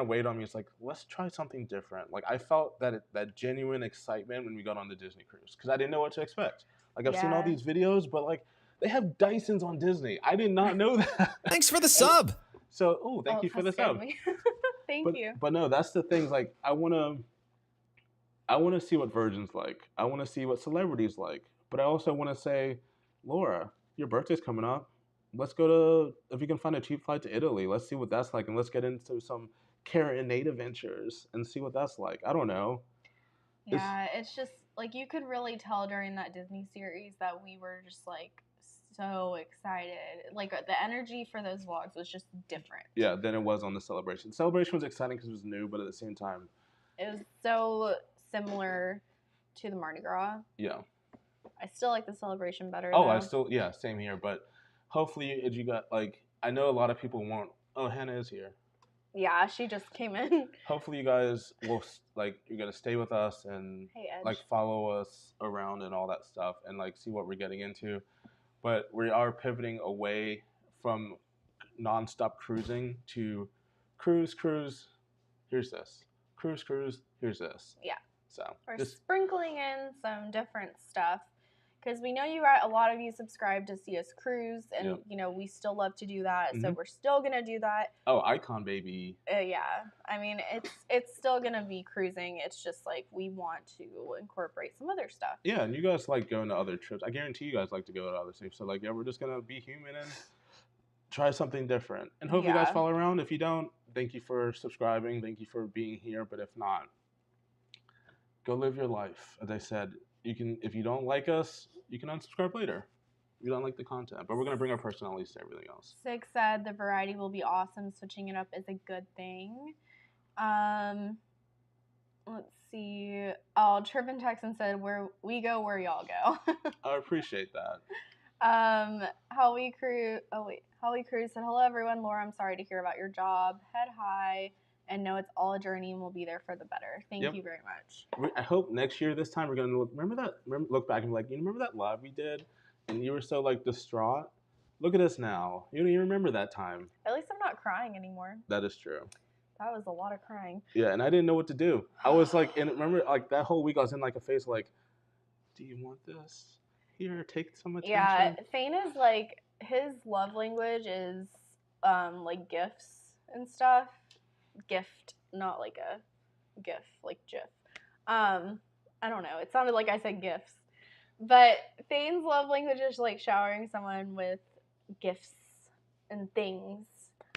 weighed on me. It's like, let's try something different. Like I felt that genuine excitement when we got on the Disney cruise because I didn't know what to expect. Like I've seen all these videos, but like they have Dysons on Disney. I did not know that. Thanks for the sub. So, thank you for the sub. Thank you. But no, that's the things. Like I wanna see what Virgin's like. I wanna see what celebrities like. But I also wanna say, Laura, your birthday's coming up. Let's go to, if you can find a cheap flight to Italy, let's see what that's like, and let's get into some Caribbean adventures and see what that's like. I don't know. Yeah, it's just like you could really tell during that Disney series that we were just like so excited. Like the energy for those vlogs was just different. Yeah, than it was on the celebration. Celebration was exciting because it was new, but at the same time, it was so similar to the Mardi Gras. Yeah. I still like the celebration better. Oh, same here. But hopefully, if you got like, I know a lot of people won't. Oh, Hannah is here. Yeah, she just came in. Hopefully, you guys will you're gonna stay with us and like follow us around and all that stuff and like see what we're getting into. But we are pivoting away from nonstop cruising to cruise. Here's this. Cruise. Here's this. Yeah. So we're just sprinkling in some different stuff because we know a lot of you subscribe to see us cruise, and we still love to do that. So we're still gonna do that. Oh, icon baby. Yeah, I mean it's still gonna be cruising. It's just like we want to incorporate some other stuff. Yeah, and you guys like going to other trips. I guarantee you guys like to go to other trips. So like, yeah, we're just gonna be human and try something different. And hope you guys follow around. If you don't, thank you for subscribing. Thank you for being here. But if not, go live your life. As I said, you can, if you don't like us, you can unsubscribe later. You don't like the content, but we're going to bring our personalities to everything else. Six said the variety will be awesome. Switching it up is a good thing. Let's see. Oh, Trippin Texan said, where we go, where y'all go. I appreciate that. Holly Cruz said, hello everyone. Laura, I'm sorry to hear about your job. Head high and know it's all a journey and we'll be there for the better. Thank you very much. I hope next year, this time, we're going to look back and be like, you remember that live we did? And you were so like distraught. Look at us now. You don't even remember that time. At least I'm not crying anymore. That is true. That was a lot of crying. Yeah, and I didn't know what to do. I was like, and remember, like that whole week, I was in like a phase like, do you want this? Here, take some attention. Yeah, Fain is like, his love language is like gifts and stuff. Gift, not like a gif, like GIF. I don't know. It sounded like I said gifts. But Fane's love language is like showering someone with gifts and things.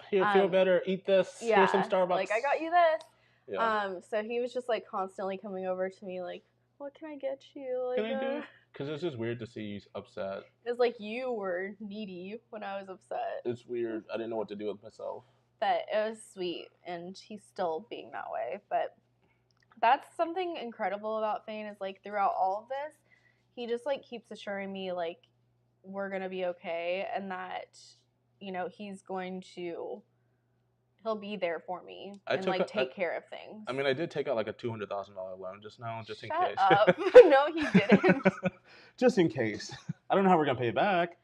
Here, feel better, eat this, here's some Starbucks. Like, I got you this. Yeah. So he was just like constantly coming over to me like, what can I get you? Like, can I do? Because it's just weird to see you upset. It's like you were needy when I was upset. It's weird. I didn't know what to do with myself. But it was sweet, and he's still being that way. But that's something incredible about Fane is like throughout all of this, he just like keeps assuring me like we're gonna be okay, and that he'll be there for me and like take care of things. I mean, I did take out like a $200,000 loan just now, just in case. Shut up. No, he didn't. Just in case. I don't know how we're gonna pay it back.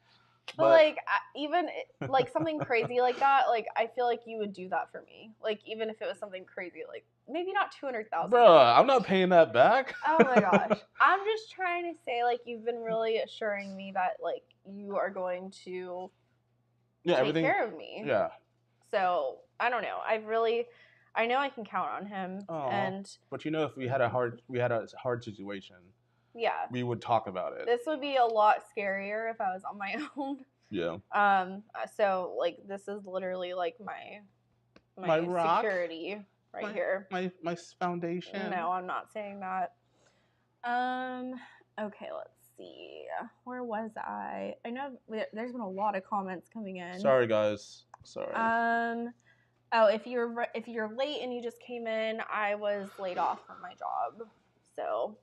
But like, even like something crazy like that, like I feel like you would do that for me. Like even if it was something crazy, like maybe not 200,000. Bruh, I'm not paying that back. Oh my gosh, I'm just trying to say like you've been really assuring me that like you are going to take care of me. Yeah. So I don't know. I know I can count on him. Aww. And but you know, if we had a hard situation, yeah, we would talk about it. This would be a lot scarier if I was on my own. Yeah. So like this is literally like my rock, security right here. My foundation. No, I'm not saying that. Okay, let's see. Where was I? I know there's been a lot of comments coming in. Sorry, guys. Sorry. Oh, if you're late and you just came in, I was laid off from my job, so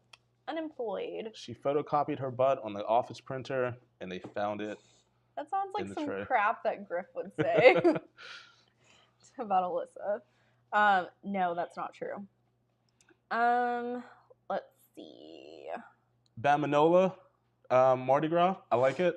unemployed. She photocopied her butt on the office printer, and they found it. That sounds like some crap that Griff would say about Alyssa. No, that's not true. Let's see. Bamanola, Mardi Gras. I like it.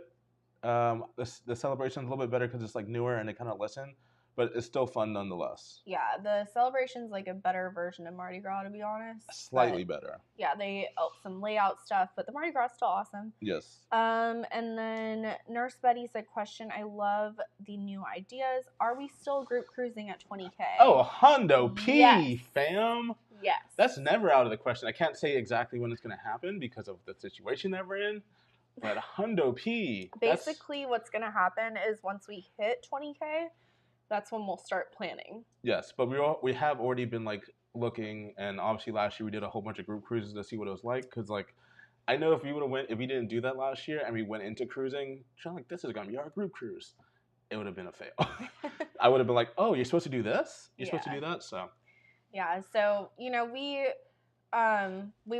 The celebration's a little bit better because it's like newer and they kind of listen, but it's still fun nonetheless. Yeah, the celebration's like a better version of Mardi Gras, to be honest. Slightly better. Yeah, they some layout stuff, but the Mardi Gras is still awesome. Yes. And then Nurse Betty said, question, I love the new ideas. Are we still group cruising at 20K? Oh, Hundo P, yes. Fam. Yes. That's never out of the question. I can't say exactly when it's going to happen because of the situation that we're in. But Hundo P. Basically, what's going to happen is once we hit 20K, that's when we'll start planning. Yes, but we have already been like looking, and obviously last year we did a whole bunch of group cruises to see what it was like. Because like, I know if we didn't do that last year and we went into cruising, like this is going to be our group cruise, it would have been a fail. I would have been like, oh, you're supposed to do this? You're supposed to do that? So. Yeah, so you know we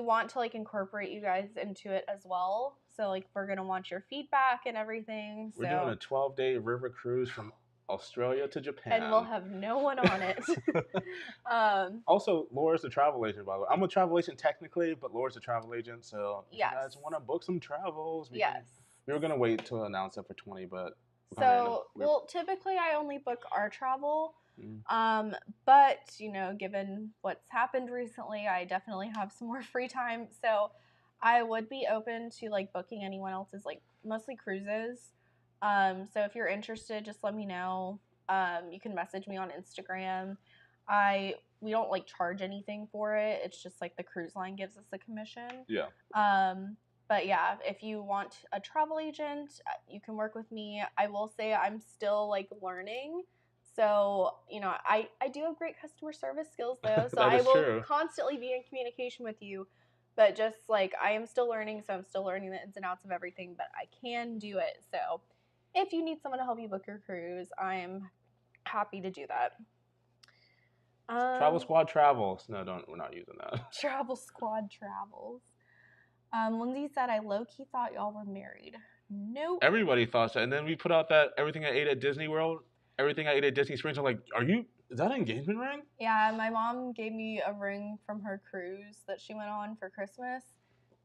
want to like incorporate you guys into it as well. So like we're gonna want your feedback and everything. We're doing a 12-day river cruise from Australia to Japan. And we'll have no one on it. Also, Laura's a travel agent, by the way. I'm a travel agent technically, but Laura's a travel agent. So if you guys want to book some travels, we were going to wait to announce it for 20, but... typically I only book our travel. But, you know, given what's happened recently, I definitely have some more free time. So I would be open to, like, booking anyone else's, like, mostly cruises. So if you're interested, just let me know. You can message me on Instagram. We don't like charge anything for it. It's just like the cruise line gives us a commission. Yeah. But yeah, if you want a travel agent, you can work with me. I will say I'm still like learning. So, you know, I do have great customer service skills though. So I will constantly be in communication with you. But just like I am still learning, so I'm still learning the ins and outs of everything, but I can do it. So if you need someone to help you book your cruise, I'm happy to do that. Travel Squad Travels. No, we're not using that. Travel Squad Travels. Lindsay said, I low-key thought y'all were married. Nope. Everybody thought so. And then we put out that everything I ate at Disney World, everything I ate at Disney Springs. I'm like, is that an engagement ring? Yeah, my mom gave me a ring from her cruise that she went on for Christmas.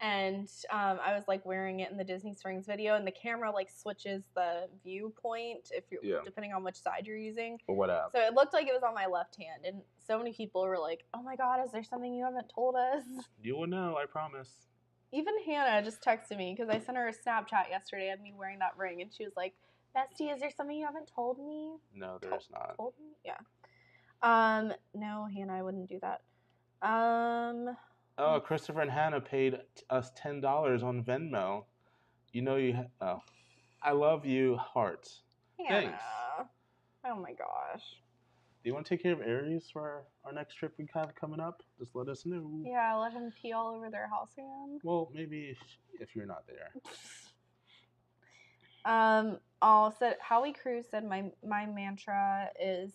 And I was like wearing it in the Disney Springs video, and the camera like switches the viewpoint if you're depending on which side you're using. Or what app? So it looked like it was on my left hand, and so many people were like, "Oh my God, is there something you haven't told us?" You will know, I promise. Even Hannah just texted me because I sent her a Snapchat yesterday of me wearing that ring, and she was like, "Bestie, is there something you haven't told me?" No, there's not. Told me? Yeah. No, Hannah, I wouldn't do that. Oh, Christopher and Hannah paid us $10 on Venmo. You know I love you, hearts. Hannah. Thanks. Oh my gosh. Do you want to take care of Aries for our next trip we have coming up? Just let us know. Yeah, let him pee all over their house again. Well, maybe if you're not there. So Howie Cruz said my mantra is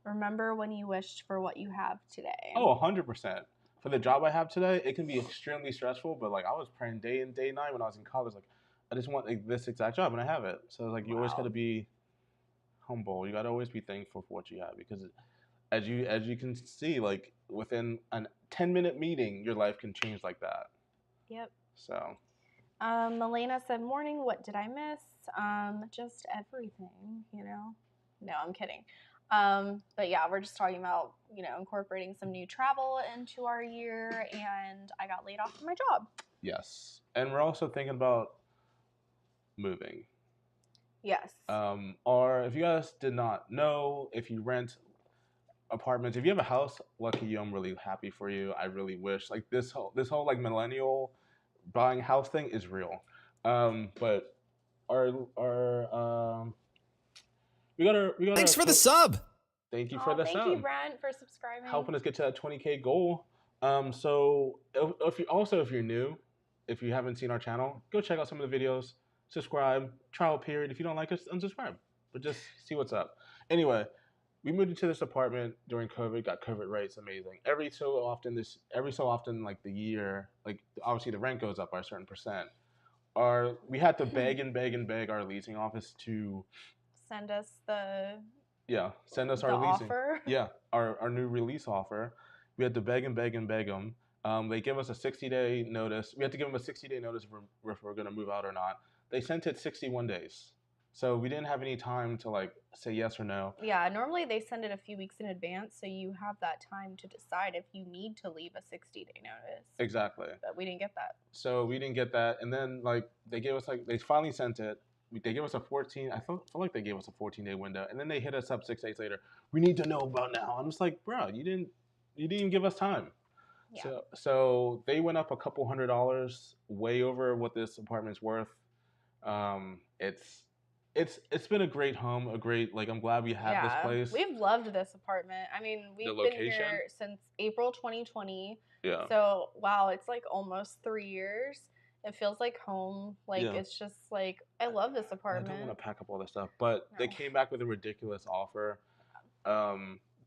remember when you wished for what you have today. Oh, 100%. For the job I have today, it can be extremely stressful, but like I was praying day and day night when I was in college, like I just want like this exact job and I have it. So like you always gotta be humble. You gotta always be thankful for what you have because as you can see, like within a 10-minute meeting, your life can change like that. Yep. So Melena said, morning, what did I miss? Just everything, you know? No, I'm kidding. But yeah, we're just talking about, you know, incorporating some new travel into our year, and I got laid off from my job. Yes. And we're also thinking about moving. Yes. Or if you guys did not know, if you rent apartments, if you have a house, lucky you, I'm really happy for you. I really wish like this whole like millennial buying house thing is real. But our we got Thanks our for the sub. Thank you for the thank sub. you, Brent, for subscribing. Helping us get to that 20K goal. So if you're new, if you haven't seen our channel, go check out some of the videos. Subscribe. Trial period. If you don't like us, unsubscribe. But just see what's up. Anyway, we moved into this apartment during COVID. Got COVID rates amazing. Every so often, like the year, like obviously the rent goes up by a certain percent. We had to beg and beg and beg our leasing office to send us send us the our leasing offer. our new release offer. We had to beg and beg and beg them. They give us a 60-day notice. We had to give them a 60-day notice if we're going to move out or not. They sent it 61 days. So we didn't have any time to like say yes or no. Yeah, normally they send it a few weeks in advance, so you have that time to decide if you need to leave a 60-day notice. Exactly. But we didn't get that. So we didn't get that, and then like they finally sent it. They gave us a 14. I felt like they gave us a 14-day window, and then they hit us up 6 days later. We need to know about now. I'm just like, bro, you didn't even give us time. Yeah. So they went up a couple $100, way over what this apartment's worth. It's been a great home, I'm glad we have this place. We've loved this apartment. I mean, we've been here since April 2020. Yeah. So wow, it's like almost 3 years. It feels like home. It's just like I love this apartment. I don't want to pack up all this stuff, but they came back with a ridiculous offer.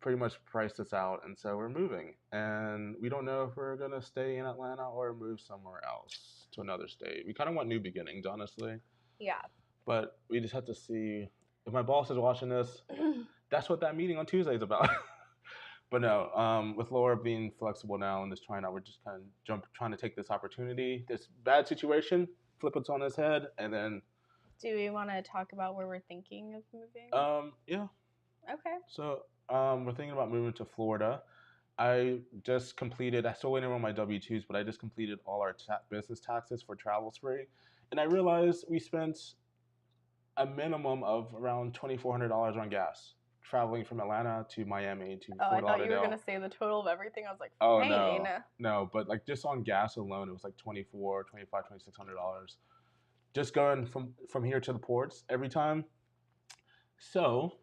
Pretty much priced us out, and so we're moving. And we don't know if we're gonna stay in Atlanta or move somewhere else to another state. We kind of want new beginnings, honestly. Yeah. But we just have to see if my boss is watching this. That's what that meeting on Tuesday is about. But no, with Laura being flexible now and just trying out, we're just kind of trying to take this opportunity, this bad situation, flip it on its head, and then. Do we want to talk about where we're thinking of moving? Yeah. Okay. So, we're thinking about moving to Florida. I still waiting on my W-2s, but I just completed all our business taxes for TravelSpree, and I realized we spent a minimum of around $2,400 on gas traveling from Atlanta to Miami to Fort Lauderdale. I thought you were gonna say the total of everything. I was like, oh no, but like just on gas alone, it was like $2,400, $2,500, $2,600, just going from here to the ports every time. So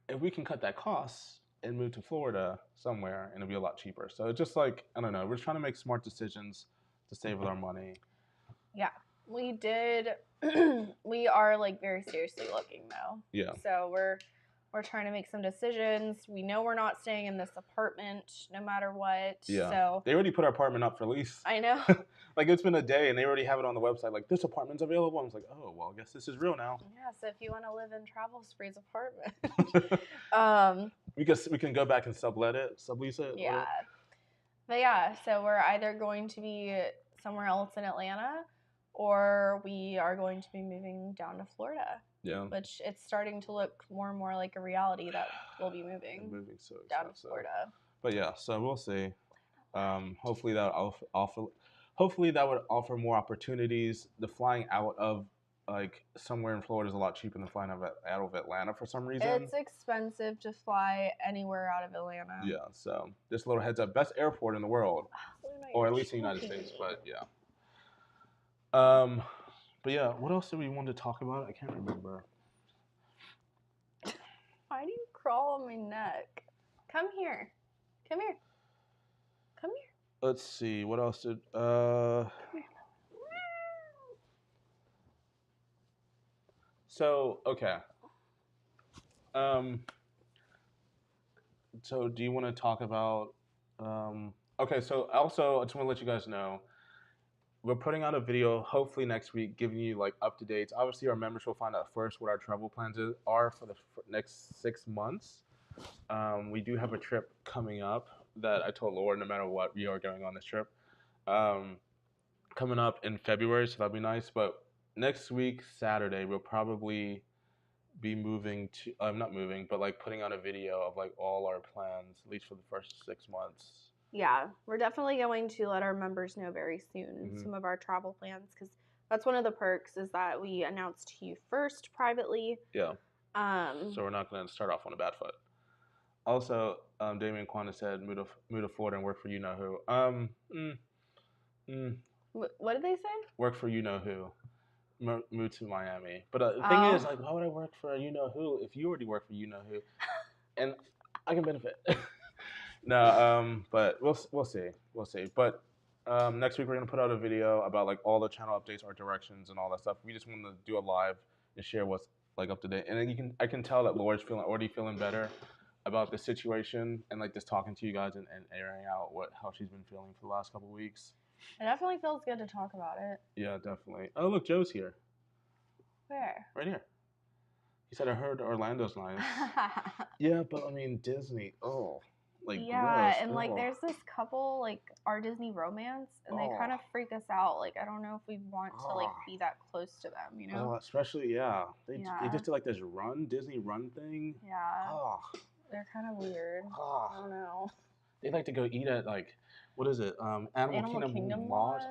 if we can cut that cost and move to Florida somewhere, and it'll be a lot cheaper. So it's just like, I don't know, we're trying to make smart decisions to save with our money. Yeah, we did. We are like very seriously looking though. Yeah. So we're trying to make some decisions. We know we're not staying in this apartment no matter what. Yeah. So they already put our apartment up for lease. I know. Like it's been a day and they already have it on the website. Like this apartment's available. I was like, oh well, I guess this is real now. Yeah. So if you want to live in TravelSpree's apartment, we can go back and sublease it. Yeah. But yeah, so we're either going to be somewhere else in Atlanta, or we are going to be moving down to Florida. Yeah. Which it's starting to look more and more like a reality that we'll be moving. Down to Florida. But yeah, so we'll see. Hopefully that would offer more opportunities. The flying out of like somewhere in Florida is a lot cheaper than flying out of Atlanta for some reason. It's expensive to fly anywhere out of Atlanta. Yeah, so just a little heads up. Best airport in the world, or at least the United States. But yeah. But yeah, what else did we want to talk about? I can't remember. Why do you crawl on my neck? Come here. Come here. Come here. Let's see. What else did So, okay. So do you want to talk about okay, so also I just want to let you guys know we're putting out a video hopefully next week giving you like up to dates. Obviously our members will find out first what our travel plans are for the next 6 months. We do have a trip coming up that I told Laura no matter what we are going on this trip. coming up in February, so that'll be nice. But next week, Saturday, we'll probably be moving to. I'm not moving, but like putting out a video of like all our plans, at least for the first 6 months. Yeah, we're definitely going to let our members know very soon some of our travel plans, because that's one of the perks is that we announce to you first privately. Yeah. So we're not going to start off on a bad foot. Also, Damian Quana said, move to Florida and work for you know who. What did they say? Work for you know who. Move to Miami. But the thing is, like, why would I work for you know who if you already work for you know who, and I can benefit. No, but we'll see. But next week we're gonna put out a video about like all the channel updates, our directions, and all that stuff. We just want to do a live and share what's like up to date. And then I can tell that Laura's already feeling better about the situation and like just talking to you guys and airing out how she's been feeling for the last couple of weeks. It definitely feels good to talk about it. Yeah, definitely. Oh, look, Joe's here. Where? Right here. He said, I heard Orlando's nice. Yeah, but I mean, Disney. Oh, like, yeah, gross. and like there's this couple, like our Disney romance, and they kind of freak us out. Like, I don't know if we want to like be that close to them, you know? Especially, yeah. They just did like this Disney run thing. Yeah. They're kind of weird. I don't know. They like to go eat at like, what is it? Animal Kingdom Lodge.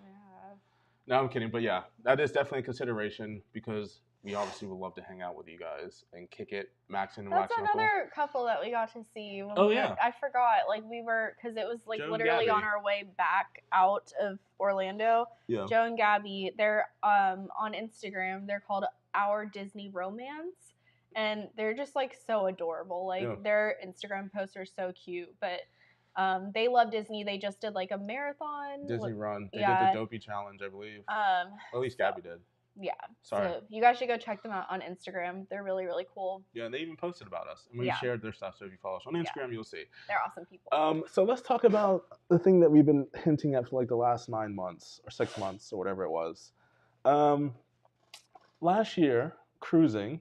Yeah. No, I'm kidding, but yeah, that is definitely a consideration because we obviously would love to hang out with you guys and kick it. Max and That's another couple that we got to see. Yeah. I forgot. Like we were, because it was like Joe literally on our way back out of Orlando. Yeah. Joe and Gabby, they're on Instagram. They're called Our Disney Romance, and they're just like so adorable. Like their Instagram posts are so cute, but. They love Disney. They just did like a marathon. Disney run. They did the Dopey Challenge, I believe. At least Gabby did. Yeah. Sorry. So you guys should go check them out on Instagram. They're really, really cool. Yeah, and they even posted about us. And we shared their stuff, so if you follow us on Instagram, you'll see. They're awesome people. So let's talk about the thing that we've been hinting at for like the last 9 months or 6 months or whatever it was. Last year, cruising,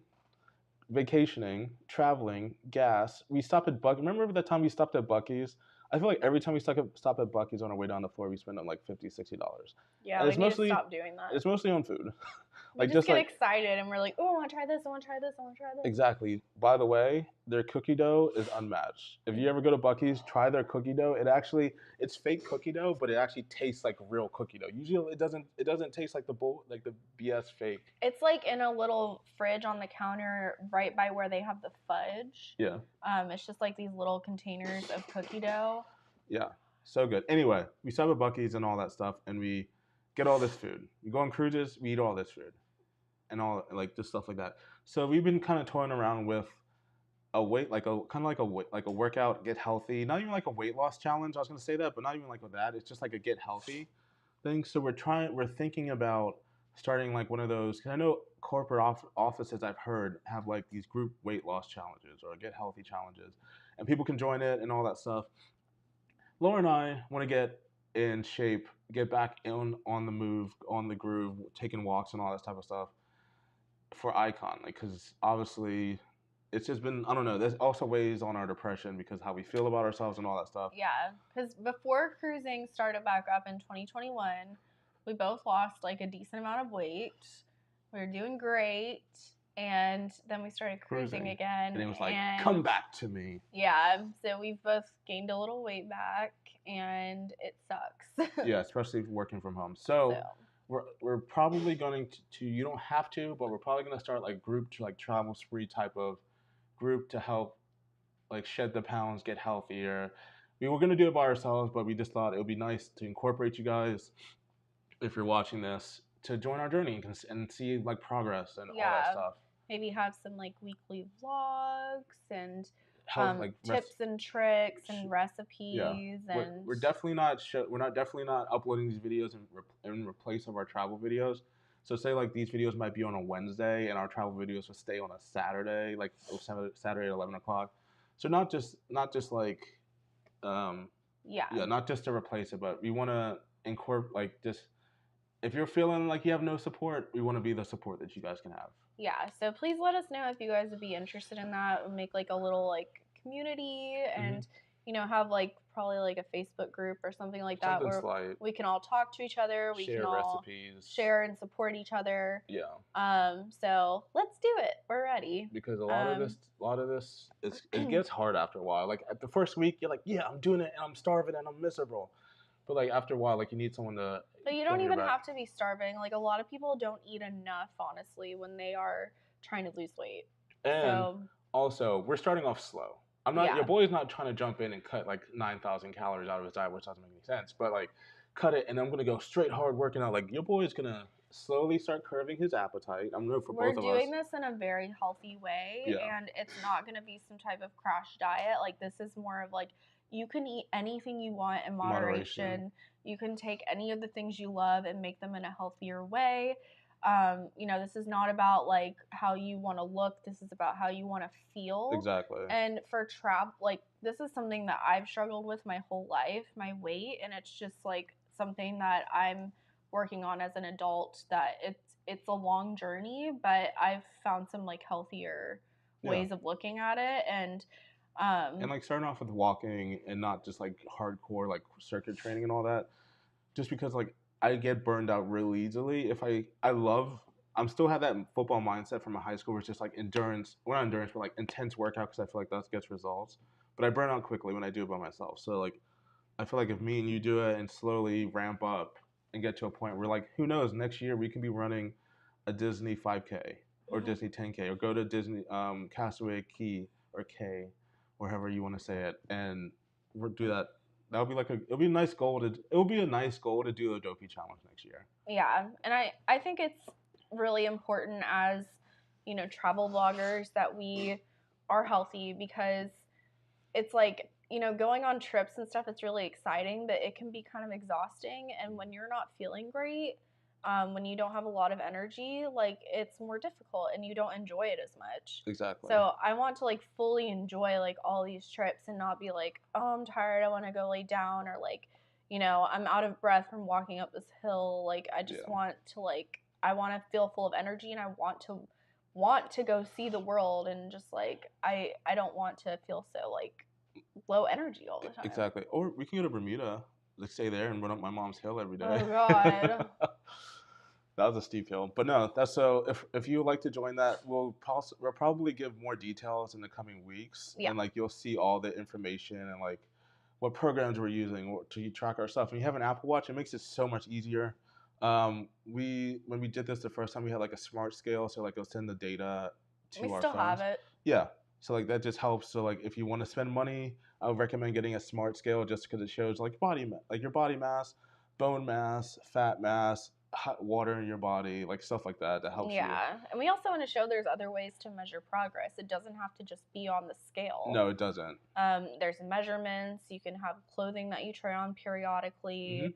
vacationing, traveling, gas, we stopped at Buc-ee's. Remember the time we stopped at Buc-ee's? I feel like every time we stop at Buc-ee's on our way down the floor, we spend like $50, $60. Yeah, we need to stop doing that. It's mostly on food. We just get excited and we're like, oh, I want to try this, I want to try this, I want to try this. Exactly. By the way, their cookie dough is unmatched. If you ever go to Buc-ee's, try their cookie dough. It's fake cookie dough, but it actually tastes like real cookie dough. Usually it doesn't taste like the BS fake. It's like in a little fridge on the counter right by where they have the fudge. Yeah. It's just like these little containers of cookie dough. Yeah. So good. Anyway, we stop at Buc-ee's and all that stuff, and we get all this food. We go on cruises, we eat all this food. And all like just stuff like that. So we've been kind of toying around with a workout, get healthy. Not even like a weight loss challenge. I was gonna say that, but not even like with that. It's just like a get healthy thing. So we're thinking about starting like one of those. Cause I know corporate offices I've heard have like these group weight loss challenges or get healthy challenges, and people can join it and all that stuff. Laura and I want to get in shape, get back on the move, on the groove, taking walks and all that type of stuff. For Icon, like, because obviously it's just been, I don't know, there's also weighs on our depression because how we feel about ourselves and all that stuff. Yeah, because before cruising started back up in 2021, we both lost like a decent amount of weight. We were doing great, and then we started cruising again. And it was like, come back to me. Yeah, so we've both gained a little weight back, and it sucks. Yeah, especially working from home. So we're probably going to you don't have to, but we're probably going to start like group to like TravelSpree type of group to help like shed the pounds, get healthier. We were going to do it by ourselves, but we just thought it would be nice to incorporate you guys, if you're watching this, to join our journey and see like progress and all that stuff. Maybe have some like weekly vlogs and tips and tricks and recipes. Yeah. And we're definitely not uploading these videos in replace of our travel videos. So say like these videos might be on a Wednesday and our travel videos will stay on a Saturday, like Saturday at 11 o'clock. So not just like not just to replace it, but we want to incorporate like just if you're feeling like you have no support, we want to be the support that you guys can have. Yeah, so please let us know if you guys would be interested in that. We'll make like a little like community, and have like probably like a Facebook group or something like that Something where slight. we can all talk to each other. We Share can all recipes. share and support each other. Yeah. So let's do it. We're ready. Because a lot of this, it gets hard after a while. Like at the first week, you're like, yeah, I'm doing it, and I'm starving, and I'm miserable. But like after a while, like you need someone to. But you don't even have to be starving. Like a lot of people don't eat enough, honestly, when they are trying to lose weight. And also, we're starting off slow. I'm not. Your boy's not trying to jump in and cut like 9,000 calories out of his diet, which doesn't make any sense. But like, cut it, and I'm gonna go straight hard working out. Like your boy's gonna slowly start curving his appetite. I'm know for both of us. We're doing this in a very healthy way, and it's not gonna be some type of crash diet. Like this is more of like you can eat anything you want in moderation. You can take any of the things you love and make them in a healthier way. This is not about like how you want to look. This is about how you want to feel. Exactly. And for like this is something that I've struggled with my whole life, my weight, and it's just like something that I'm working on as an adult. That it's a long journey, but I've found some like healthier ways of looking at it, and like starting off with walking and not just like hardcore like circuit training and all that, just because like I get burned out real easily. If I'm still have that football mindset from my high school where it's just like endurance, well not endurance, but like intense workout because I feel like that gets results. But I burn out quickly when I do it by myself. So like I feel like if me and you do it and slowly ramp up and get to a point where like who knows, next year we can be running a Disney 5K or Disney 10K or go to Disney Castaway Key or K or however you want to say it and do that. That would be like it'll be a nice goal to do the Dopey challenge next year. Yeah, and I think it's really important as travel bloggers that we are healthy, because it's like going on trips and stuff, it's really exciting, but it can be kind of exhausting, and when you're not feeling great, when you don't have a lot of energy, like it's more difficult and you don't enjoy it as much. Exactly. So I want to like fully enjoy like all these trips and not be like, oh, I'm tired, I want to go lay down, or like, I'm out of breath from walking up this hill. Like I just want to like, I want to feel full of energy, and I want to go see the world, and just like I don't want to feel so like low energy all the time. Exactly. Or we can go to Bermuda, like stay there and run up my mom's hill every day. Oh God. That was a steep hill, but no. That's so. If you would like to join that, we'll probably give more details in the coming weeks, and like you'll see all the information and like what programs we're using to track our stuff. When you have an Apple Watch, it makes it so much easier. When we did this the first time, we had like a smart scale, so like it'll send the data to our phones. We still have it. Yeah, so like that just helps. So like if you want to spend money, I would recommend getting a smart scale just because it shows like your body mass, bone mass, fat mass, hot water in your body, like stuff like that helps you. Yeah, and we also want to show there's other ways to measure progress. It doesn't have to just be on the scale. No, it doesn't. There's measurements. You can have clothing that you try on periodically.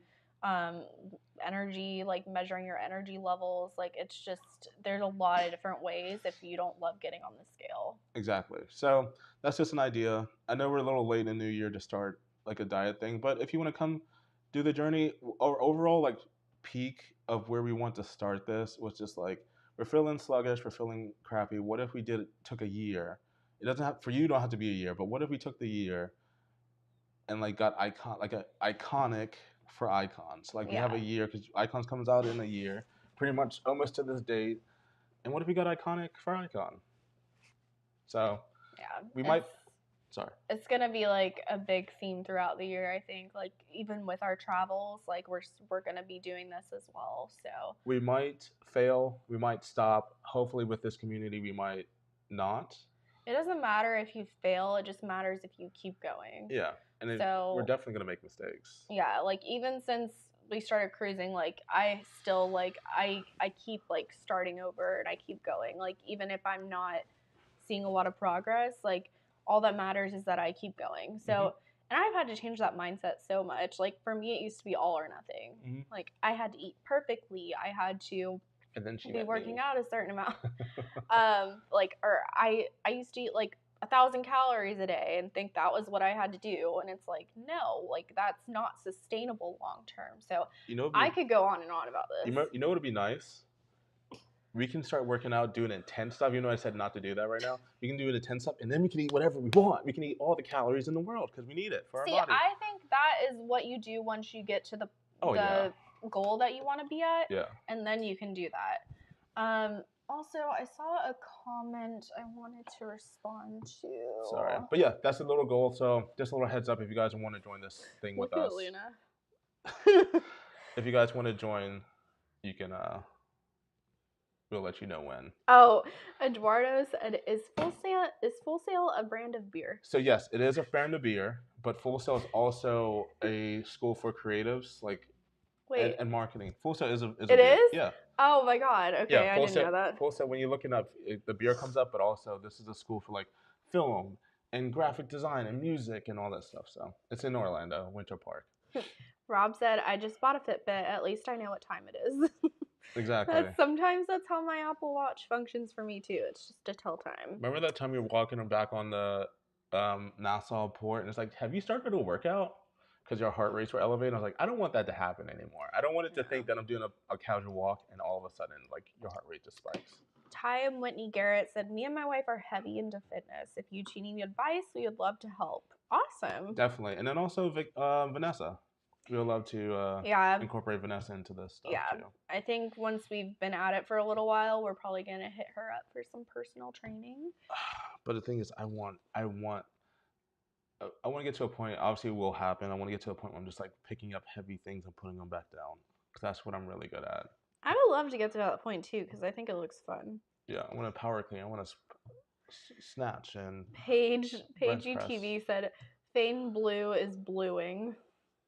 Energy, like measuring your energy levels. Like it's just, there's a lot of different ways if you don't love getting on the scale. Exactly. So that's just an idea. I know we're a little late in the new year to start like a diet thing, but if you want to come do the journey, our overall like peak of where we want to start this was just like we're feeling sluggish, we're feeling crappy. What if we took a year? It doesn't have for you. Don't have to be a year, but what if we took the year and like got iconic for icons? Like we have a year because icons comes out in a year, pretty much almost to this date. And what if we got iconic for icon? So we might. Sorry. It's gonna be like a big theme throughout the year, I think. Like even with our travels, like we're gonna be doing this as well. So we might fail, we might stop. Hopefully, with this community, we might not. It doesn't matter if you fail; it just matters if you keep going. Yeah, and we're definitely gonna make mistakes. Yeah, like even since we started cruising, like I still like I keep like starting over and I keep going. Like even if I'm not seeing a lot of progress, like all that matters is that I keep going. So, and I've had to change that mindset so much. Like for me, it used to be all or nothing. Like I had to eat perfectly. I had to be working out a certain amount. I used to eat like 1,000 calories a day and think that was what I had to do. And it's like, no, like that's not sustainable long term. So I could go on and on about this. You know what would be nice? we can start working out, doing intense stuff. You know, I said not to do that right now. We can do an intense stuff, and then we can eat whatever we want. We can eat all the calories in the world because we need it for our See, body. I think that is what you do once you get to the goal that you want to be at. Yeah. And then you can do that. Also, I saw a comment I wanted to respond to. Sorry. But yeah, that's a little goal. So just a little heads up if you guys want to join this thing with us. Luna. If you guys want to join, you can we'll let you know when. Oh, Eduardo said, is Full Sail a brand of beer? So yes, it is a brand of beer, but Full Sail is also a school for creatives, like and marketing. Full Sail is a It beer. is? Yeah. Oh my god. Okay, yeah, I didn't know that. Full Sail, when you're looking up, the beer comes up, but also this is a school for like film and graphic design and music and all that stuff. So it's in Orlando, Winter Park. Rob said, I just bought a Fitbit. At least I know what time it is. Exactly. Sometimes that's how my Apple Watch functions for me too. It's just to tell time. Remember that time you were walking back on the Nassau port and it's like, have you started a workout? Because your heart rates were elevated. I was like, I don't want that to happen anymore. I don't want it to think that I'm doing a casual walk and all of a sudden, like, your heart rate just spikes. Ty and Whitney Garrett said, me and my wife are heavy into fitness. If you need advice, we would love to help. Awesome. Definitely. And then also Vanessa. We would love to incorporate Vanessa into this stuff too. I think once we've been at it for a little while, we're probably going to hit her up for some personal training. But the thing is, I want to get to a point, obviously it will happen, I want to get to a point where I'm just like picking up heavy things and putting them back down. Because that's what I'm really good at. I would love to get to that point too, because I think it looks fun. Yeah, I want to power clean, I want to snatch and... Paige UTV said, Fain Blue is bluing.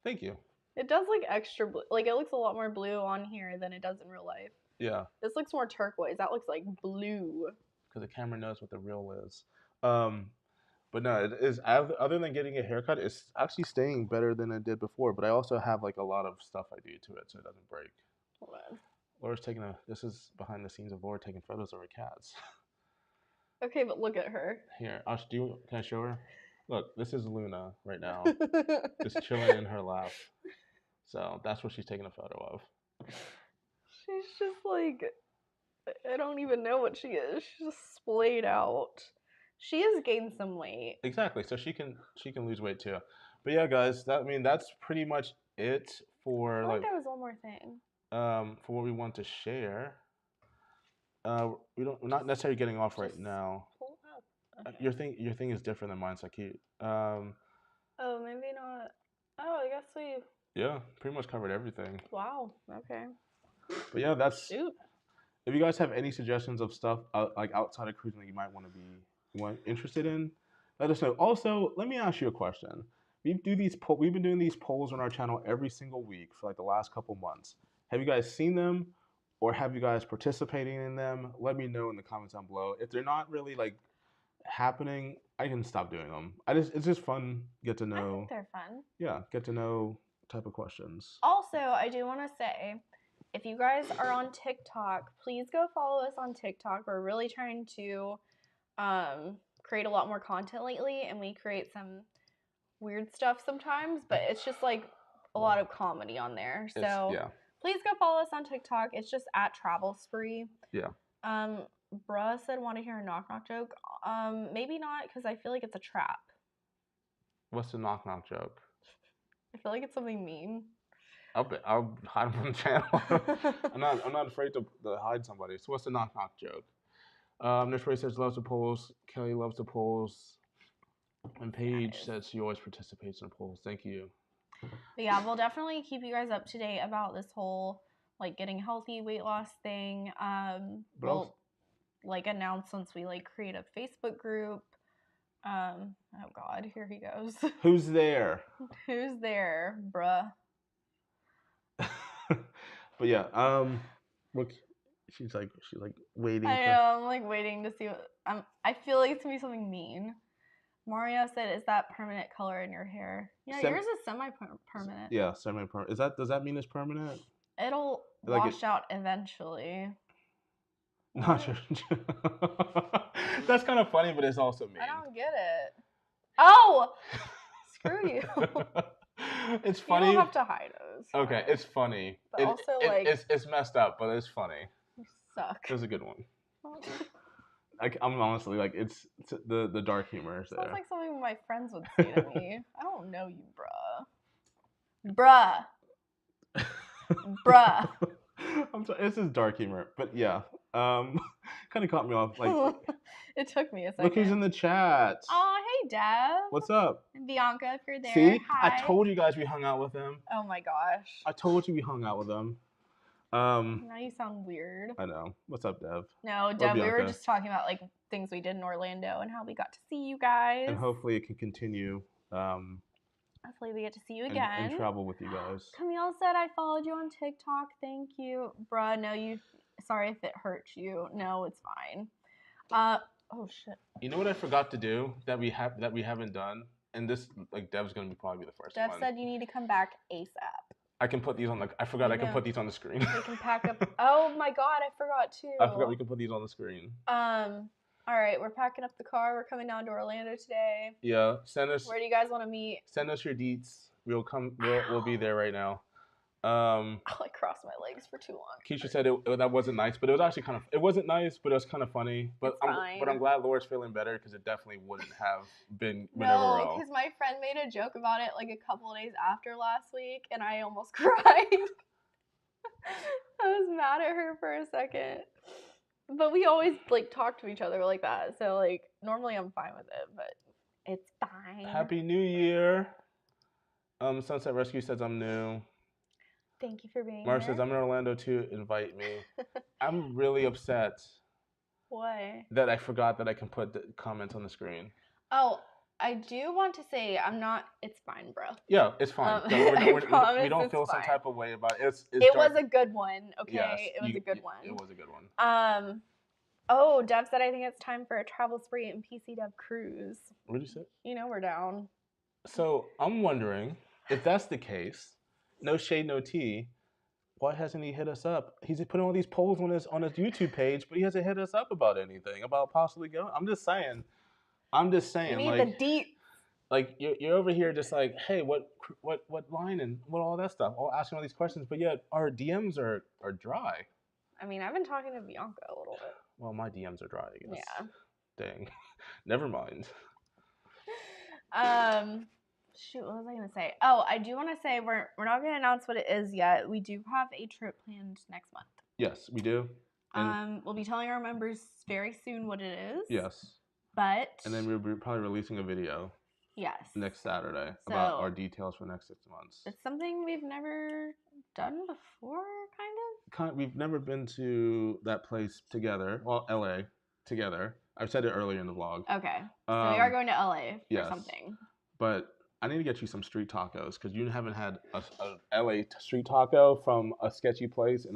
Thank you. It does look extra blue. Like, it looks a lot more blue on here than it does in real life. Yeah. This looks more turquoise. That looks like blue. Because the camera knows what the real is. But no, it is, other than getting a haircut, it's actually staying better than it did before. But I also have like a lot of stuff I do to it so it doesn't break. Hold on. Laura's this is behind the scenes of Laura taking photos of her cats. Okay, but look at her. Here, can I show her? Look, this is Luna right now. Just chilling in her lap. So that's what she's taking a photo of. She's just like, I don't even know what she is. She's just splayed out. She has gained some weight. Exactly. So she can lose weight too. But yeah, guys, that's pretty much it for I think there was one more thing. For what we want to share. We're not necessarily getting off right now. Pull up. Okay. Your thing is different than mine, so cute. Oh, maybe not. Oh, I guess we. Yeah, pretty much covered everything. Wow. Okay. But yeah, that's. Shoot. If you guys have any suggestions of stuff like outside of cruising that you might want to be interested in, let us know. Also, let me ask you a question. We've been doing these polls on our channel every single week for like the last couple months. Have you guys seen them, or have you guys participating in them? Let me know in the comments down below. If they're not really like happening, I can stop doing them. It's just fun. Get to know. I think they're fun. Yeah, get to know type of questions. Also, I do want to say, if you guys are on TikTok, please go follow us on TikTok. We're really trying to create a lot more content lately, and we create some weird stuff sometimes, but it's just like a lot of comedy on there. So please go follow us on TikTok. It's just at TravelSpree. Yeah. Bruh said, want to hear a knock knock joke? Maybe not, because I feel like it's a trap. What's the knock knock joke? I feel like it's something mean. I'll hide from the channel. I'm not afraid to hide somebody. So what's the knock knock joke? Nishray says loves the polls. Kelly loves the polls. And Paige says she always participates in the polls. Thank you. But yeah, we'll definitely keep you guys up to date about this whole like getting healthy, weight loss thing. We'll like announce once we like create a Facebook group. Oh God, here he goes. Who's there? Who's there, bruh? But yeah, look, she's like waiting. I know, I'm like waiting to see what. I feel like it's gonna be something mean. Mario said, "Is that permanent color in your hair?" Yeah, yours is semi-permanent. Yeah, semi-permanent. Does that mean it's permanent? It'll wash out eventually. Not sure. That's kind of funny, but it's also mean. I don't get it. Oh, screw you. It's funny. You don't have to hide those. Okay, it's funny. But also, like, it's messed up, but it's funny. You're suck. It was a good one. I'm honestly like it's the dark humor is there. Sounds like something my friends would say to me. I don't know you, bruh. Bruh. I'm sorry, this is dark humor, but yeah, kind of caught me off. Like, it took me a second. Look who's in the chat. Oh, hey, Dev. What's up? And Bianca, if you're there. See, hi. I told you guys we hung out with him. Oh my gosh. I told you we hung out with him. Now you sound weird. I know. What's up, Dev? No, Dev, we were just talking about like things we did in Orlando and how we got to see you guys. And hopefully it can continue. Hopefully we get to see you again. And travel with you guys. Camille said I followed you on TikTok. Thank you. Bruh, no, you. Sorry if it hurts you. No, it's fine. Oh shit. You know what I forgot to do that we haven't done? And this, like, Dev's gonna probably be the first one. Dev said you need to come back ASAP. I can put these on I can put these on the screen. We can pack up. Oh my god, I forgot too. I forgot we can put these on the screen. All right, we're packing up the car. We're coming down to Orlando today. Yeah, send us. Where do you guys want to meet? Send us your deets. We'll be there right now. I crossed my legs for too long. Keisha said that wasn't nice, but it was actually it wasn't nice, but it was kind of funny. But I'm glad Laura's feeling better because it definitely wouldn't have been whenever else. No, because my friend made a joke about it like a couple of days after last week, and I almost cried. I was mad at her for a second. But we always like talk to each other like that, so like normally I'm fine with it, but it's fine. Happy New Year. Sunset Rescue says I'm new. Thank you for being Mars here. says I'm in Orlando too. Invite me. I'm really upset. Why? That I forgot that I can put the comments on the screen. Oh, I do want to say I'm not. It's fine, bro. Yeah, it's fine. We don't feel some type of way about it. It was a good one. Okay, yes, it was a good one. It was a good one. Oh, Dev said I think it's time for a TravelSpree and PC Dev cruise. What did you say? You know we're down. So I'm wondering if that's the case. No shade, no tea. Why hasn't he hit us up? He's putting all these polls on his YouTube page, but he hasn't hit us up about anything about possibly going. I'm just saying. You need like, the deep. Like you're over here just like, hey, what line and what all that stuff, all asking all these questions, but yet our DMs are dry. I mean, I've been talking to Bianca a little bit. Well, my DMs are dry, I guess. Yeah. Dang. Never mind. Shoot, what was I gonna say? Oh, I do want to say we're not gonna announce what it is yet. We do have a trip planned next month. Yes, we do. And we'll be telling our members very soon what it is. Yes. And then we'll be probably releasing a video. Yes. Next Saturday about our details for the next 6 months. It's something we've never done before, kind of. We've never been to that place together. Well, LA together. I've said it earlier in the vlog. Okay. So we are going to LA for something. But I need to get you some street tacos because you haven't had a LA street taco from a sketchy place,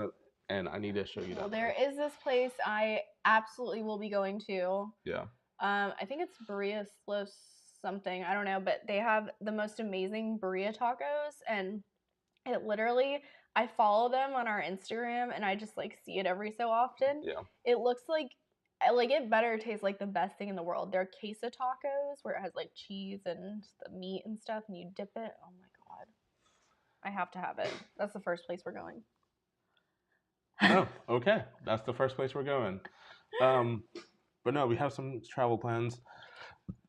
and I need to show you that. Well, there is this place I absolutely will be going to. Yeah. I think it's Burrito something. I don't know, but they have the most amazing burrito tacos, and it literally, I follow them on our Instagram, and I just like see it every so often. Yeah. It looks like it better tastes like the best thing in the world. They're queso tacos where it has like cheese and the meat and stuff, and you dip it. Oh my god, I have to have it. That's the first place we're going. Oh, okay. That's the first place we're going. But no, we have some travel plans.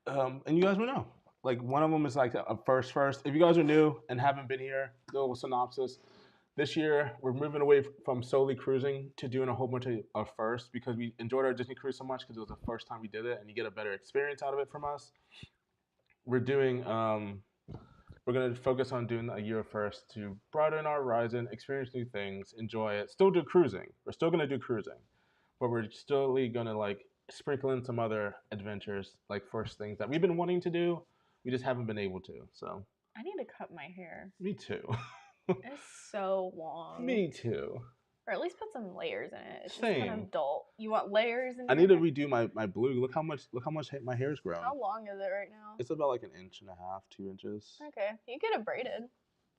And you guys will know. Like, one of them is like a first. If you guys are new and haven't been here, little synopsis. This year, we're moving away from solely cruising to doing a whole bunch of firsts because we enjoyed our Disney cruise so much because it was the first time we did it, and you get a better experience out of it from us. We're doing, we're going to focus on doing a year of first to broaden our horizon, experience new things, enjoy it, still do cruising. We're still going to do cruising, but we're still going to like sprinkle in some other adventures, like first things that we've been wanting to do. We just haven't been able to. So I need to cut my hair. Me too. It's so long. Me too. Or at least put some layers in it. It's Same. just kind of dull. You want layers in I need to redo my blue. Look how much my hair's grown. How long is it right now? It's about like 1.5 inches, 2 inches. Okay. You get it braided.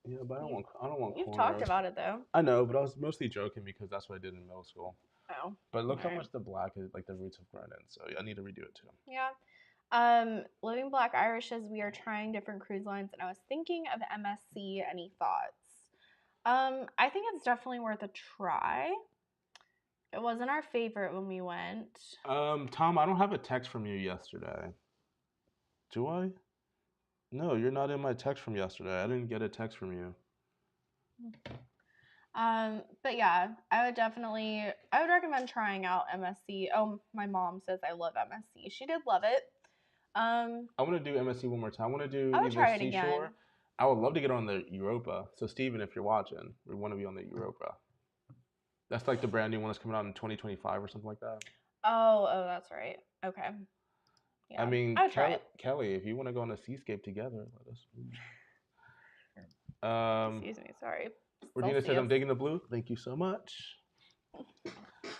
Yeah, but I don't want You've cornrows. talked about it though. I know, but I was mostly joking because that's what I did in middle school. Oh. But look how much the black is, like the roots have grown in. So I need to redo it too. Yeah. Living Black Irish says we are trying different cruise lines, and I was thinking of MSC. Any thoughts? I think it's definitely worth a try. It wasn't our favorite when we went. Tom, I don't have a text from you yesterday. Do I? No, you're not in my text from yesterday. I didn't get a text from you. But yeah, I would recommend trying out MSC. Oh, my mom says I love MSC. She did love it. I want to do MSC one more time. I want to do I would either try it Seashore. again. I would love to get on the Europa. So Steven, if you're watching, we want to be on the Europa. That's like the brand new one that's coming out in 2025 or something like that. Oh, that's right. Okay. Yeah, I mean, I would try it. Kelly, if you want to go on a seascape together, let us. Excuse me, sorry. Regina says I'm digging the blue. Thank you so much.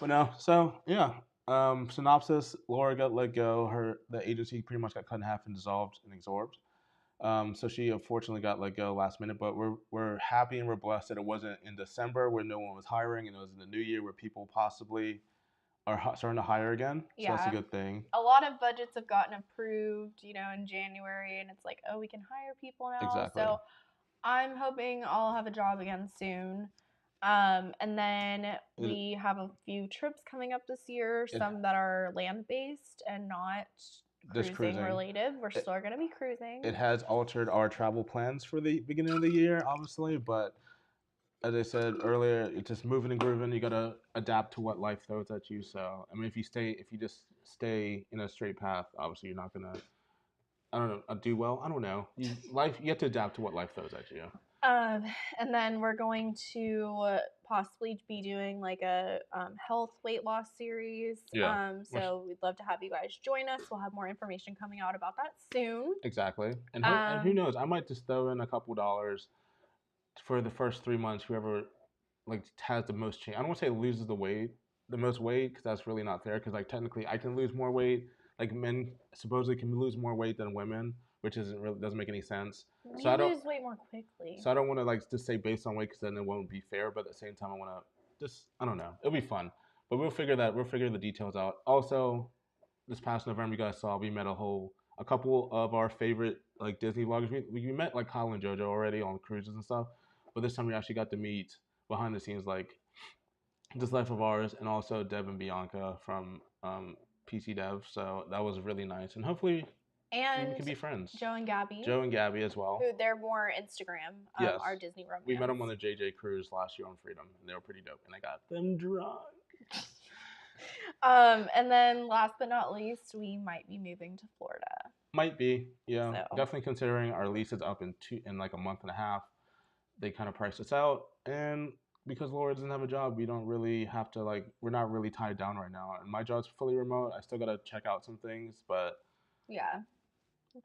But no, so yeah. Synopsis: Laura got let go. The agency pretty much got cut in half and dissolved and absorbed. So she unfortunately got let go last minute. But we're happy and we're blessed that it wasn't in December where no one was hiring, and it was in the new year where people possibly are starting to hire again. So that's a good thing. A lot of budgets have gotten approved, in January, and it's like, oh, we can hire people now. Exactly. So I'm hoping I'll have a job again soon. And then we have a few trips coming up this year, some that are land-based and not cruising related. We're still going to be cruising. It has altered our travel plans for the beginning of the year, obviously, but as I said earlier, it's just moving and grooving. You gotta adapt to what life throws at you. So I mean, if you just stay in a straight path, obviously you're not gonna, I don't know, do well. I don't know. You have to adapt to what life throws at you. And then we're going to possibly be doing like a health weight loss series. Yeah. So we'd love to have you guys join us. We'll have more information coming out about that soon. Exactly. And who knows? I might just throw in a couple dollars for the first 3 months. Whoever like has the most change. I don't want to say loses the most weight, because that's really not fair. Because like technically, I can lose more weight. Like men supposedly can lose more weight than women, which doesn't make any sense. We lose weight more quickly. So I don't want to like just say based on weight, because then it won't be fair. But at the same time, I want to I don't know. It'll be fun, but we'll figure the details out. Also, this past November, you guys saw we met a couple of our favorite like Disney vloggers. We met like Kyle and JoJo already on cruises and stuff, but this time we actually got to meet behind the scenes like This Life of Ours, and also Deb and Bianca from PC Dev. So that was really nice, and hopefully we can be friends. Joe and Gabby as well. Who they're more Instagram. Yes. Our Disney romance. We met them on the JJ cruise last year on Freedom, and they were pretty dope, and I got them drunk. And then last but not least, we might be moving to Florida. Might be, yeah. So. Definitely considering our lease is up in like a month and a half. They kind of priced us out, and because Laura doesn't have a job, we don't really have to we're not really tied down right now. And my job's fully remote. I still gotta check out some things, but yeah,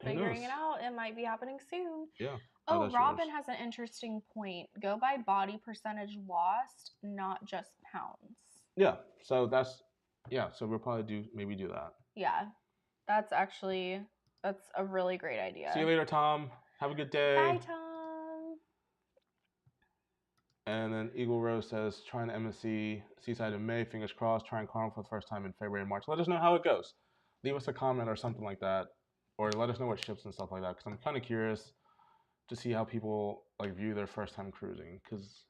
figuring it out. It might be happening soon. Yeah. Oh, Robin has an interesting point. Go by body percentage lost, not just pounds. Yeah. So so we'll probably maybe do that. Yeah. That's a really great idea. See you later, Tom. Have a good day. Bye, Tom. And then Eagle Rose says, trying MSC Seaside in May, fingers crossed, trying Carnival for the first time in February and March. Let us know how it goes. Leave us a comment or something like that. Or let us know what ships and stuff like that. Because I'm kind of curious to see how people view their first time cruising. Because,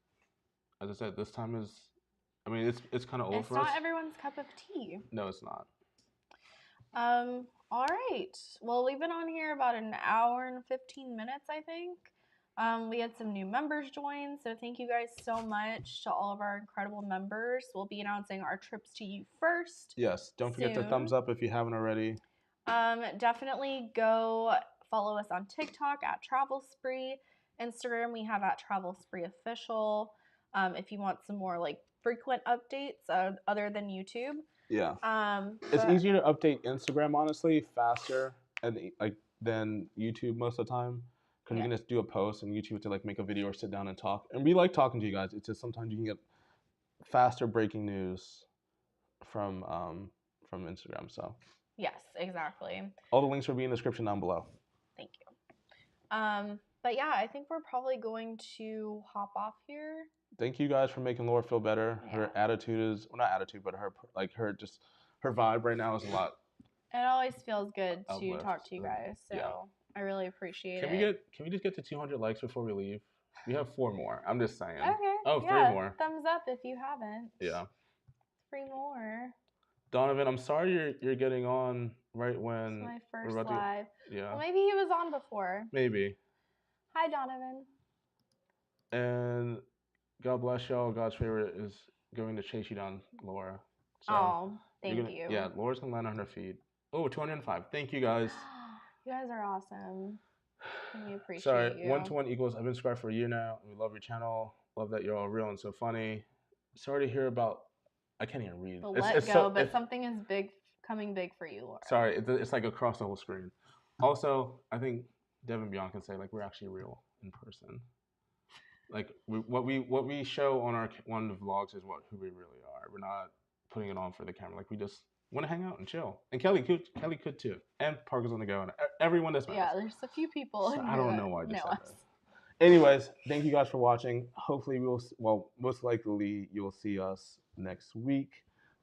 as I said, this time is, I mean, it's kind of old for us. It's not everyone's cup of tea. No, it's not. All right. Well, we've been on here about an hour and 15 minutes, I think. We had some new members join, so thank you guys so much to all of our incredible members. We'll be announcing our trips to you first. Yes, don't forget to thumbs up if you haven't already. Definitely go follow us on TikTok at TravelSpree. Instagram, we have at TravelSpree Official. If you want some more frequent updates other than YouTube. Yeah. It's easier to update Instagram, honestly, faster and than YouTube most of the time. Because you can just do a post and YouTube to make a video or sit down and talk. And we like talking to you guys. It's just sometimes you can get faster breaking news from Instagram. So yes, exactly. All the links will be in the description down below. Thank you. But yeah, I think we're probably going to hop off here. Thank you guys for making Laura feel better. Yeah. Her attitude is, well, not attitude, but her vibe right now is a lot. It always feels good to talk to you guys. So. Yeah. I really appreciate it. Can we just get to 200 likes before we leave? We have 4 more. I'm just saying. Okay. Oh, 3 more. Thumbs up if you haven't. Yeah. free more. Donovan, I'm sorry you're getting on right when It's my we're first about live. to. Yeah. Well, maybe he was on before. Maybe. Hi, Donovan. And God bless y'all. God's favor is going to chase you down, Laura. So Oh, thank you. Yeah, Laura's gonna land on her feet. Oh, 205. Thank you guys. You guys are awesome. We appreciate Sorry, you. 1-to-1 equals. I've been subscribed for a year now. We love your channel. Love that you're all real and so funny. Sorry to hear about. I can't even read. But something is coming big for you, Laura. Sorry, it's like across the whole screen. Also, I think Devin Beyond can say like we're actually real in person. Like what we show on our one of the vlogs is who we really are. We're not putting it on for the camera. Like we just want to hang out and chill. And Kelly could too. And Parker's on the go. And everyone that's met us. There's a few people. So I don't know why I just said us. that. Anyways, thank you guys for watching. Hopefully most likely you'll see us next week,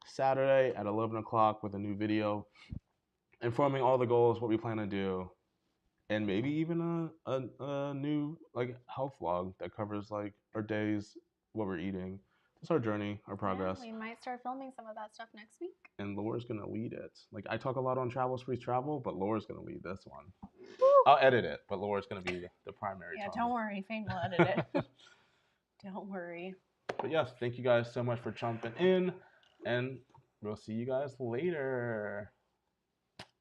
Saturday at 11 o'clock with a new video, informing all the goals, what we plan to do, and maybe even a new like health vlog that covers like our days, what we're eating. It's our journey, our progress. Yeah, we might start filming some of that stuff next week. And Laura's gonna lead it. Like I talk a lot on TravelSpree travel, but Laura's gonna lead this one. Woo. I'll edit it, but Laura's gonna be the primary. Yeah, topic. don't worry, Fain will edit it. Don't worry. But yes, thank you guys so much for jumping in, and we'll see you guys later.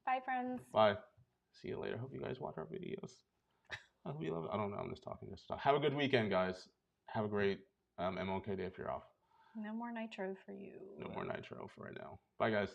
Bye, friends. Bye. See you later. Hope you guys watch our videos. I hope you love it. I don't know. I'm just talking this stuff. Have a good weekend, guys. Have a great MLK day if you're off. No more nitro for you. No more nitro for right now. Bye, guys.